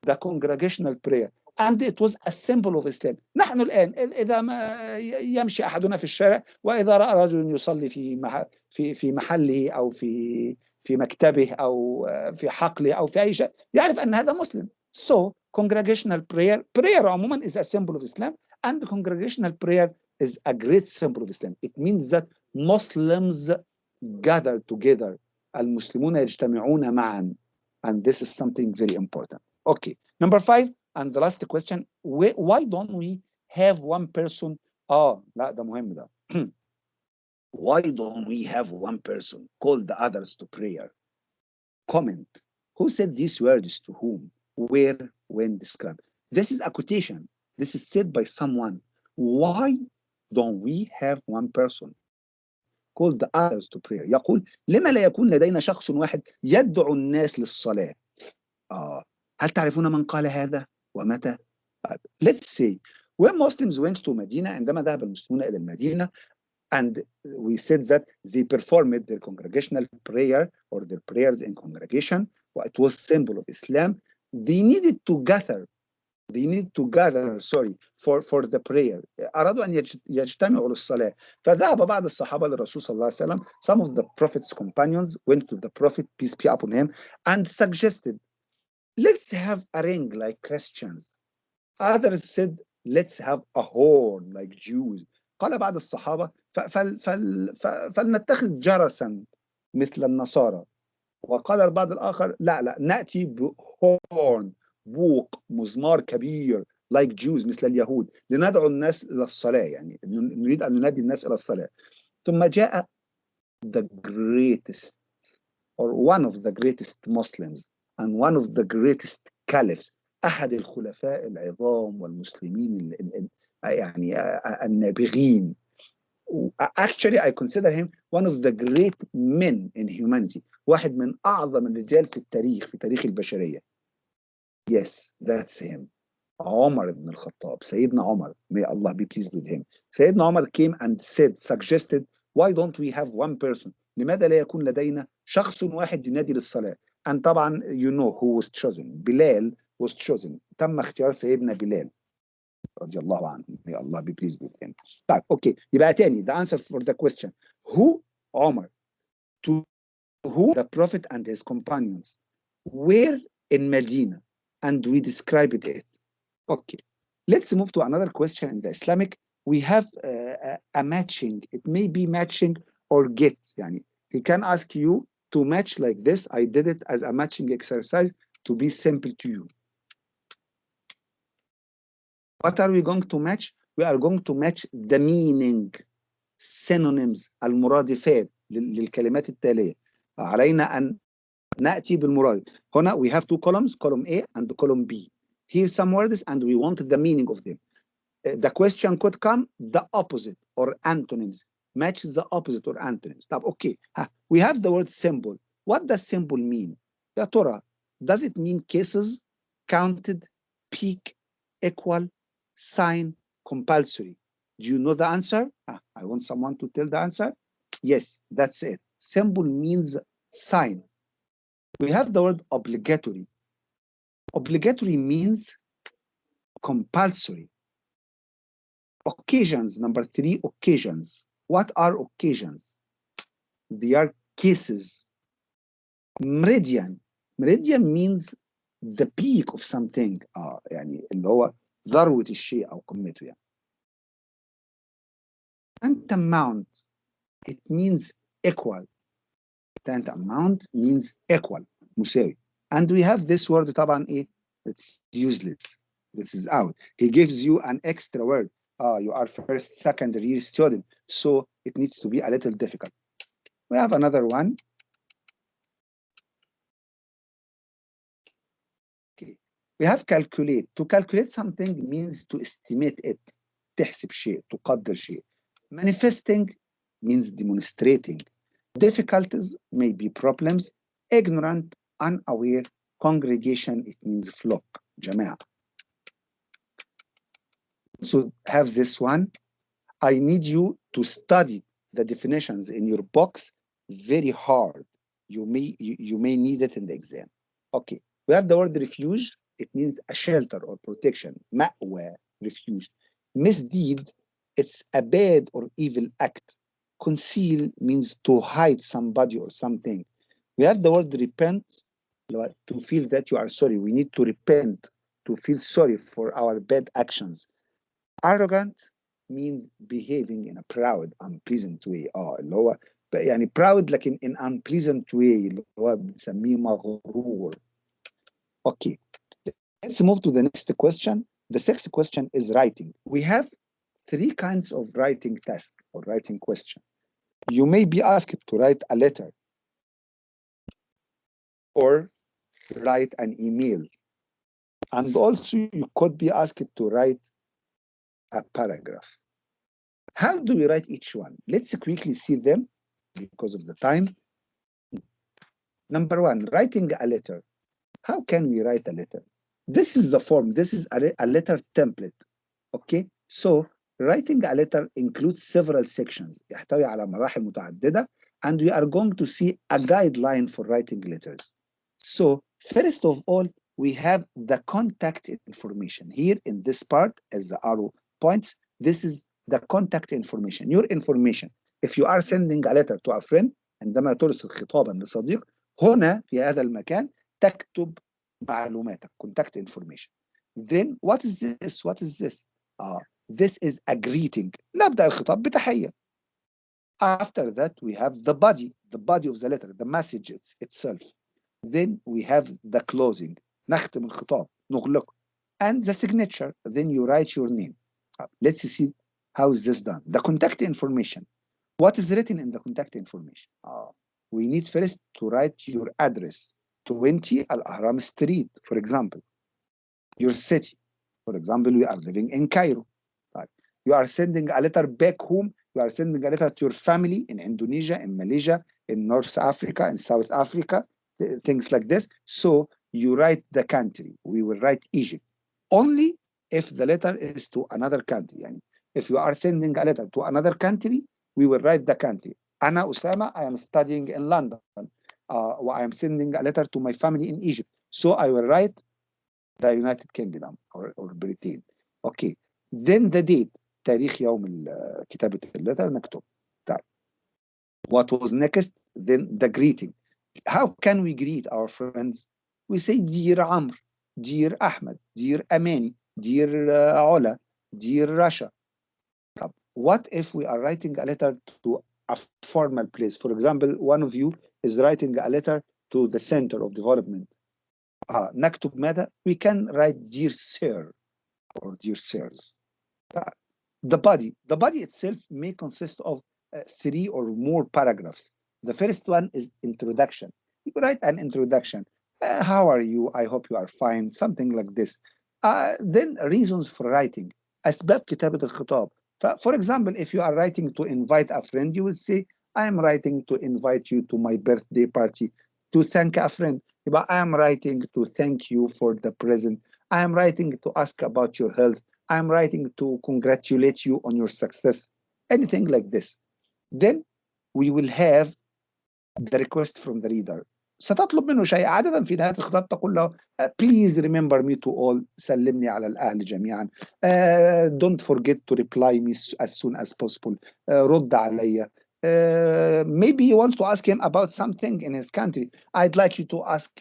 the congregational prayer، and it was a symbol of Islam. نحن الآن إذا ما يمشي أحدنا في الشارع وإذا رأى رجل يصلي في محله أو في مكتبه أو في حقله أو في أي شيء، يعرف أن هذا مسلم. So congregational prayer عموما is a symbol of Islam, and congregational prayer is a great symbol of Islam. It means that Muslims gather together، المسلمون يجتمعون معا، and this is something very important. Okay, number 5 and the last question. Why don't we have one person? لا ده مهم ده. Why don't we have one person call the others to prayer? Comment. Who said these words to whom, where, when described? This is a quotation. This is said by someone. Why don't we have one person call the others to prayer? يقول لما لا يكون لدينا شخص واحد يدعو الناس للصلاة. هل تعرفون من قال هذا ومتى؟ Let's say when Muslims went to Medina، عندما ذهب المسلمون إلى المدينة، and we said that they performed their congregational prayer or their prayers in congregation, it was symbol of Islam. They needed to gather for the prayer. أرادوا أن يجتمعوا للصلاة، فذهب بعض الصحابة للرسول صلى الله عليه وسلم. Some of the Prophet's companions went to the Prophet, peace be upon him, and suggested, let's have a ring like Christians. Others said, let's have a horn like Jews. قال بعض الصحابة فلنتخذ جرسا مثل النصارى. وقال البعض الآخر لا نأتي بهورن، بوق، مزمار كبير like Jews، مثل اليهود، لندعو الناس إلى الصلاة، يعني نريد أن ننادي الناس إلى الصلاة. ثم جاء the greatest or one of the greatest Muslims and one of the greatest caliphs، أحد الخلفاء العظام والمسلمين يعني النابغين. Actually I consider him one of the great men in humanity، واحد من أعظم الرجال في التاريخ، في تاريخ البشرية. Yes, that's him. عمر بن الخطاب، سيدنا عمر، may Allah be pleased with him. سيدنا عمر came and suggested, why don't we have one person؟ لماذا لا يكون لدينا شخص واحد ينادي للصلاة؟ and طبعا you know who was chosen. بلال was chosen. تم اختيار سيدنا بلال رضي الله عنه. may Allah be pleased with him. طيب اوكي، يبقى تاني the answer for the question who عمر، to who the Prophet and his companions, where in Medina, and we described it. Okay, let's move to another question in the Islamic. We have a matching. It may be matching or get. يعني he can ask you to match like this. I did it as a matching exercise to be simple to you. What are we going to match? we are going to match the meaning synonyms المرادفات للكلمات التالية. علينا أن نأتي بالمرادف. هنا we have two columns, column A and column B. Here's some words and we want the meaning of them. The question could come the opposite or antonyms. Match the opposite or antonyms. طب okay. We have the word symbol. What does symbol mean? يا ترى does it mean cases, counted, peak, equal, sign, compulsory? Do you know the answer? I want someone to tell the answer. Yes, that's it. Symbol means sign. We have the word obligatory. Obligatory means compulsory. Occasions, number 3, occasions. What are occasions? They are cases. Meridian. Meridian means the peak of something. يعني اللي هو ذروة الشيء أو قمته يعني. Tantamount. It means equal. Tantamount means equal. مساوي. And we have this word طبعا إيه? It's useless. This is out. He gives you an extra word. You are first, second year student, so it needs to be a little difficult. We have another one. Okay. We have calculate. To calculate something means to estimate it. تحسب شيء, تقدر شيء. Manifesting means demonstrating. Difficulties may be problems. Ignorant, unaware. Congregation, it means flock. جماعة. So have this one. I need you to study the definitions in your box very hard. You may need it in the exam. Okay, we have the word refuge. It means a shelter or protection. مأوى, refuge. Misdeed, it's a bad or evil act. Conceal means to hide somebody or something. We have the word repent, to feel that you are sorry. We need to repent, to feel sorry for our bad actions. Arrogant means behaving in a proud, unpleasant way. اللي هو يعني proud لكن in unpleasant way اللي هو بنسميه مغرور. Okay, let's move to the next question. The sixth question is writing. We have 3 kinds of writing task or writing question. You may be asked to write a letter or write an email. And also you could be asked to write a paragraph. How do we write each one? Let's quickly see them because of the time. Number 1, writing a letter. How can we write a letter? This is the form. This is a letter template. Okay, so writing a letter includes several sections. يحتوي على مراحل متعددة, and we are going to see a guideline for writing letters. So first of all, we have the contact information. Here in this part, as the arrow points, this is the contact information, your information. If you are sending a letter to a friend, عندما ترسل خطابا لصديق, هنا في هذا المكان تكتب معلوماتك, contact information. Then what is this? What is this? This is a greeting. نبدأ الخطاب بتحية. After that, we have the body of the letter, the message itself. Then we have the closing. نختم الخطاب, نغلق. And the signature. Then you write your name. Let's see how is this done. The contact information. What is written in the contact information? We need first to write your address. 20 Al-Ahram Street, for example. Your city. For example, we are living in Cairo. You are sending a letter back home. You are sending a letter to your family in Indonesia, in Malaysia, in North Africa, in South Africa, things like this. So you write the country. We will write Egypt. Only if the letter is to another country. Yani if you are sending a letter to another country, we will write the country. Ana Usama, I am studying in London. I am sending a letter to my family in Egypt. So I will write the United Kingdom or Britain. Okay. Then the date. تاريخ يوم كتابة اللتر نكتب. What was next? Then the greeting. How can we greet our friends? We say dear Amr, dear Ahmed, dear Amani, dear Ola, dear Rasha. What if we are writing a letter to a formal place? For example, one of you is writing a letter to the Center of Development. نكتب ماذا? We can write dear sir or dear sirs. The body itself may consist of 3 or more paragraphs. The first one is introduction. You write an introduction. How are you? I hope you are fine. Something like this. Then reasons for writing. أسباب كتابة الخطاب. For example, if you are writing to invite a friend, you will say, I am writing to invite you to my birthday party, to thank a friend. But I am writing to thank you for the present. I am writing to ask about your health. I am writing to congratulate you on your success. Anything like this. Then we will have the request from the reader. ستطلب منه شيء. عادة في نهاية الخطاب تقول له please remember me to all. سلمني على الأهل جميعا. Don't forget to reply me as soon as possible. رد علي. Maybe you want to ask him about something in his country. I'd like you to ask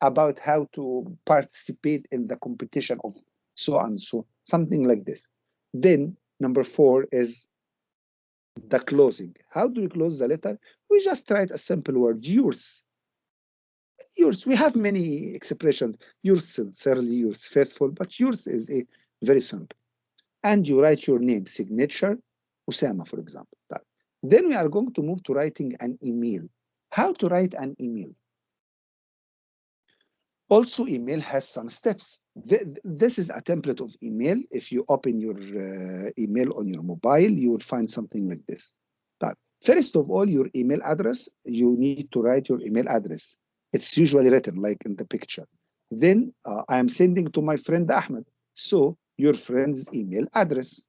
about how to participate in the competition of so and so. Something like this. Then number 4 is the closing. How do we close the letter? We just write a simple word, yours. Yours. We have many expressions. Yours sincerely, yours faithful, but yours is a very simple. And you write your name, signature, Usama, for example. Then we are going to move to writing an email. How to write an email? Also, email has some steps. This is a template of email. If you open your email on your mobile, you will find something like this. First of all, your email address, you need to write your email address. It's usually written like in the picture. Then I am sending to my friend Ahmed. So your friend's email address.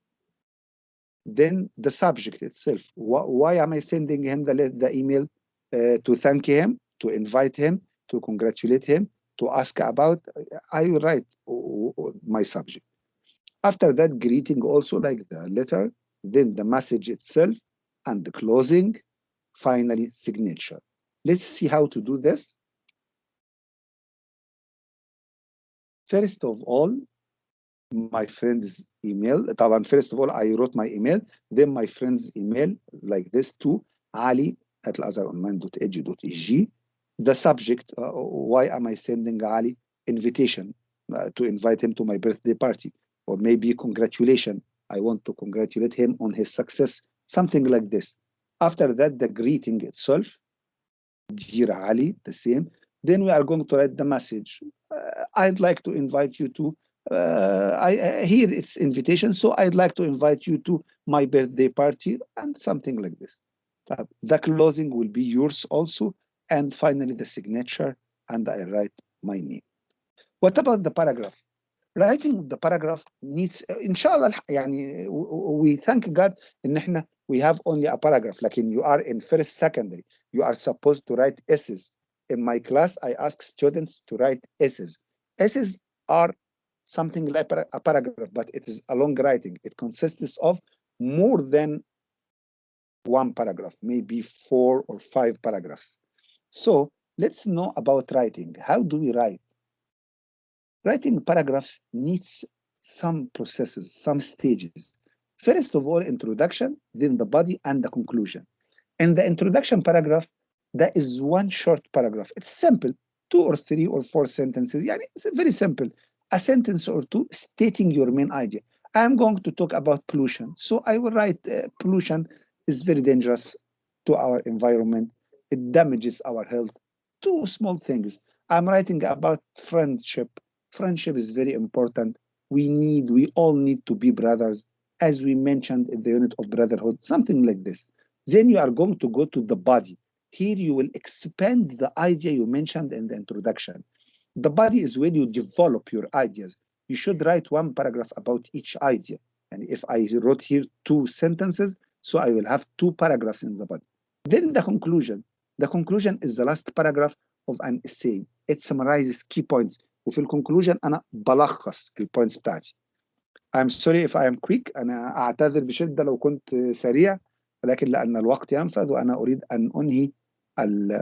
Then the subject itself. Why am I sending him the email? To thank him, to invite him, to congratulate him, to ask about. I will write my subject. After that, greeting also like the letter, then the message itself, and the closing, finally signature. Let's see how to do this. First of all, my friend's email. First of all, I wrote my email, then my friend's email like this to ali@alazaronline.edu.eg. The subject, why am I sending Ali? Invitation, to invite him to my birthday party, or maybe congratulation. I want to congratulate him on his success, something like this. After that, the greeting itself, dear Ali, the same. Then we are going to write the message. I'd like to invite you to, here it's invitation, so I'd like to invite you to my birthday party, and something like this. The closing will be yours also, and finally the signature, and I write my name. What about the paragraph? Writing the paragraph needs, inshallah, يعني, we thank God in احنا we have only a paragraph. Like you are in first secondary, you are supposed to write essays. In my class, I ask students to write essays. Essays are something like a paragraph, but it is a long writing. It consists of more than one paragraph, maybe 4 or 5 paragraphs. So let's know about writing. How do we write? Writing paragraphs needs some processes, some stages. First of all, introduction, then the body and the conclusion. In the introduction paragraph, there is one short paragraph. It's simple, 2 or 3 or 4 sentences. Yeah, it's very simple. A sentence or two stating your main idea. I'm going to talk about pollution. So I will write pollution is very dangerous to our environment. It damages our health. 2 small things. I'm writing about friendship. Friendship is very important. We all need to be brothers, as we mentioned in the unit of Brotherhood, something like this. Then you are going to go to the body. Here you will expand the idea you mentioned in the introduction. The body is when you develop your ideas. You should write 1 paragraph about each idea. And if I wrote here 2 sentences, so I will have 2 paragraphs in the body. Then the conclusion. The conclusion is the last paragraph of an essay. It summarizes key points. وفي الكونكلوجن أنا بلخص البوينتس بتاعتي. I'm sorry if I am quick. أنا أعتذر بشدة لو كنت سريع، ولكن لأن الوقت ينفذ وأنا أريد أن أنهي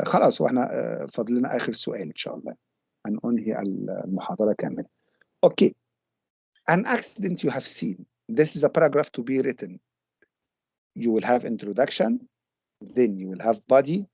خلاص، وإحنا فاضل لنا آخر سؤال إن شاء الله أن أنهي المحاضرة كاملة. Okay. An accident you have seen. This is a paragraph to be written. You will have introduction, then you will have body,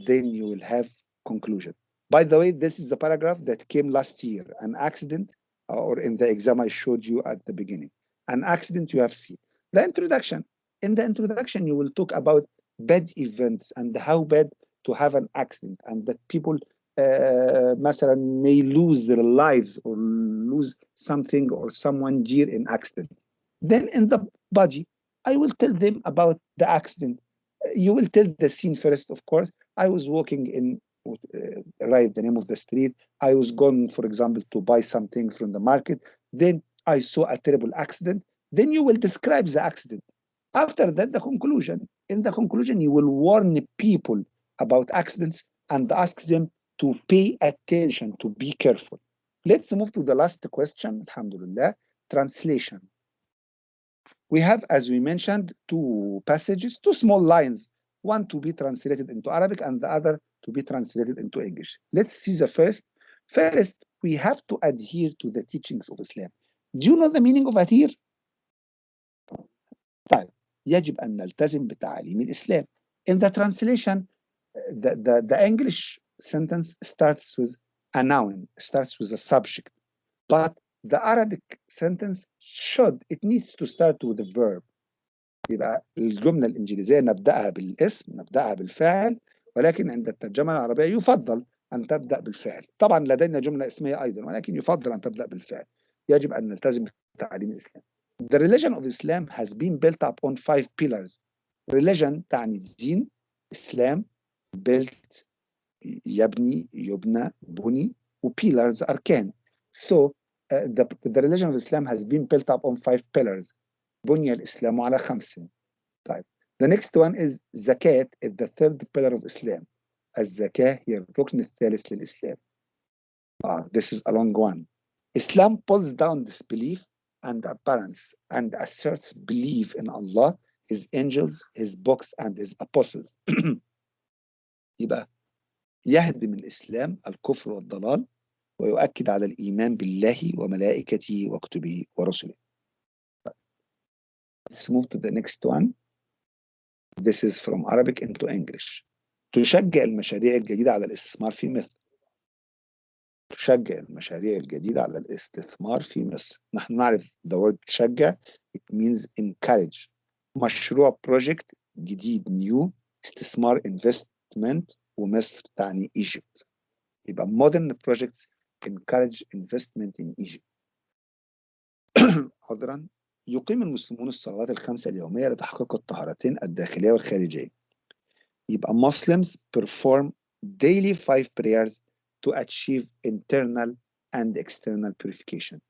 then you will have conclusion. By the way, this is the paragraph that came last year. An accident, or in the exam I showed you at the beginning. An accident you have seen. The introduction. In the introduction, you will talk about bad events and how bad to have an accident, and that people مثلا may lose their lives or lose something or someone dear in accident. Then in the body, I will tell them about the accident. You will tell the scene first, of course. I was walking in, write the name of the street. I was going, for example, to buy something from the market. Then I saw a terrible accident. Then you will describe the accident. After that, the conclusion. In the conclusion, you will warn people about accidents and ask them to pay attention, to be careful. Let's move to the last question, alhamdulillah, translation. We have, as we mentioned, two passages, two small lines, one to be translated into Arabic and the other to be translated into English. Let's see the first. First, we have to adhere to the teachings of Islam. Do you know the meaning of adhere? طيب يجب أن نلتزم بتعاليم الإسلام. In the translation, the English sentence starts with a noun, starts with a subject, but the Arabic sentence it needs to start with a verb. يبقى الجملة الإنجليزية نبدأها بالاسم، نبدأها بالفاعل، ولكن عند الترجمة العربية يفضل أن تبدأ بالفعل. طبعا لدينا جملة اسمية أيضا، ولكن يفضل أن تبدأ بالفعل. يجب أن نلتزم بتعاليم الإسلام. The religion of Islam has been built up on 5 pillars. Religion تعني دين، إسلام built يبني، يبنى، بني، و pillars أركان. So the religion of Islam has been built up on 5 pillars. بني الإسلام على 5. طيب. The next one is zakat is the third pillar of Islam. الزكاة هي الركن الثالث للإسلام. This is a long one. Islam pulls down disbelief and appearance and asserts belief in Allah, His angels, His books, and His apostles. يبقى يهدم الإسلام الكفر والضلال ويؤكد على الإيمان بالله وملائكته وكتبه ورسله. Let's move to the next one. This is from Arabic into English. تشجع المشاريع الجديدة على الاستثمار في مصر. تشجع المشاريع الجديدة على الاستثمار في مصر. نحن نعرف the word تشجع, it means encourage. مشروع project جديد new, استثمار investment, ومصر تعني Egypt. يبقى modern projects encourage investment in Egypt. عذرا. يقيم المسلمون الصلوات الخمسة اليومية لتحقيق الطهارتين الداخلية والخارجية. يبقى Muslims perform daily 5 prayers to achieve internal and external purification.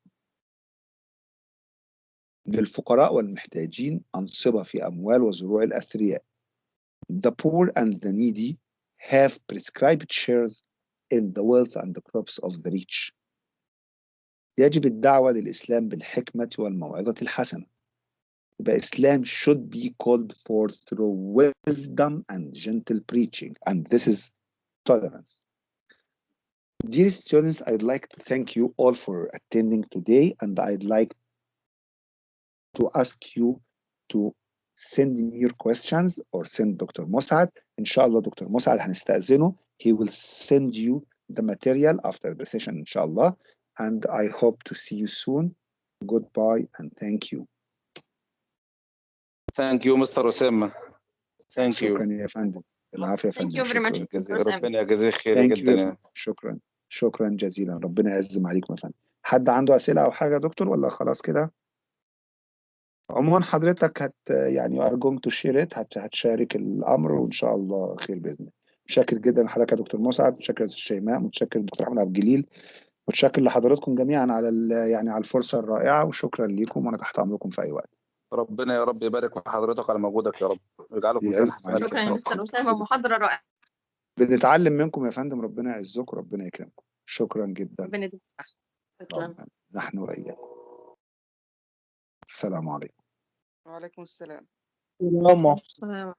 للفقراء والمحتاجين أنصبة في أموال وزروع الأثرياء. The poor and the needy have prescribed shares in the wealth and the crops of the rich. يجب الدعوة للإسلام بالحكمة والموعظة الحسنة. The Islam should be called for through wisdom and gentle preaching, and this is tolerance. Dear students, I'd like to thank you all for attending today, and I'd like to ask you to send me your questions or send Dr. Mosad. Inshallah, Dr. Mosad هنستأذنه. He will send you the material after the session, inshallah, and I hope to see you soon. Goodbye and thank you. Thank you, Mr. Osama. Thank you. شكرا يا فندم. العافية يا فندم. Thank you very much, شكرا Mr. جزيلا. Osama. ربنا يجازيك خير Thank جدا you. يعني. شكرا. شكرا جزيلا. ربنا يعزم عليكم يا فندم. حد عنده أسئلة أو حاجة يا دكتور ولا خلاص كده؟ عموما حضرتك يعني you are going to share it هتشارك الأمر وإن شاء الله خير بإذن الله. متشكر جدا لحضرتك يا دكتور مسعد، متشكر يا شيماء، متشكر دكتور أحمد عبد الجليل، متشكر لحضراتكم جميعا على يعني على الفرصة الرائعة، وشكرا لكم وأنا تحت أمركم في أي وقت. ربنا يا رب يبارك في حضرتك على مجهودك يا رب ويجعلك ميزان يعز حسناتك. شكرا يا مستر أسامة، محاضرة رائعة. بنتعلم منكم يا فندم، ربنا يعزكم وربنا يكرمكم. شكرا جدا. ربنا يديك الصحة. تسلم. نحن وإياكم. السلام عليكم. وعليكم السلام. السلام.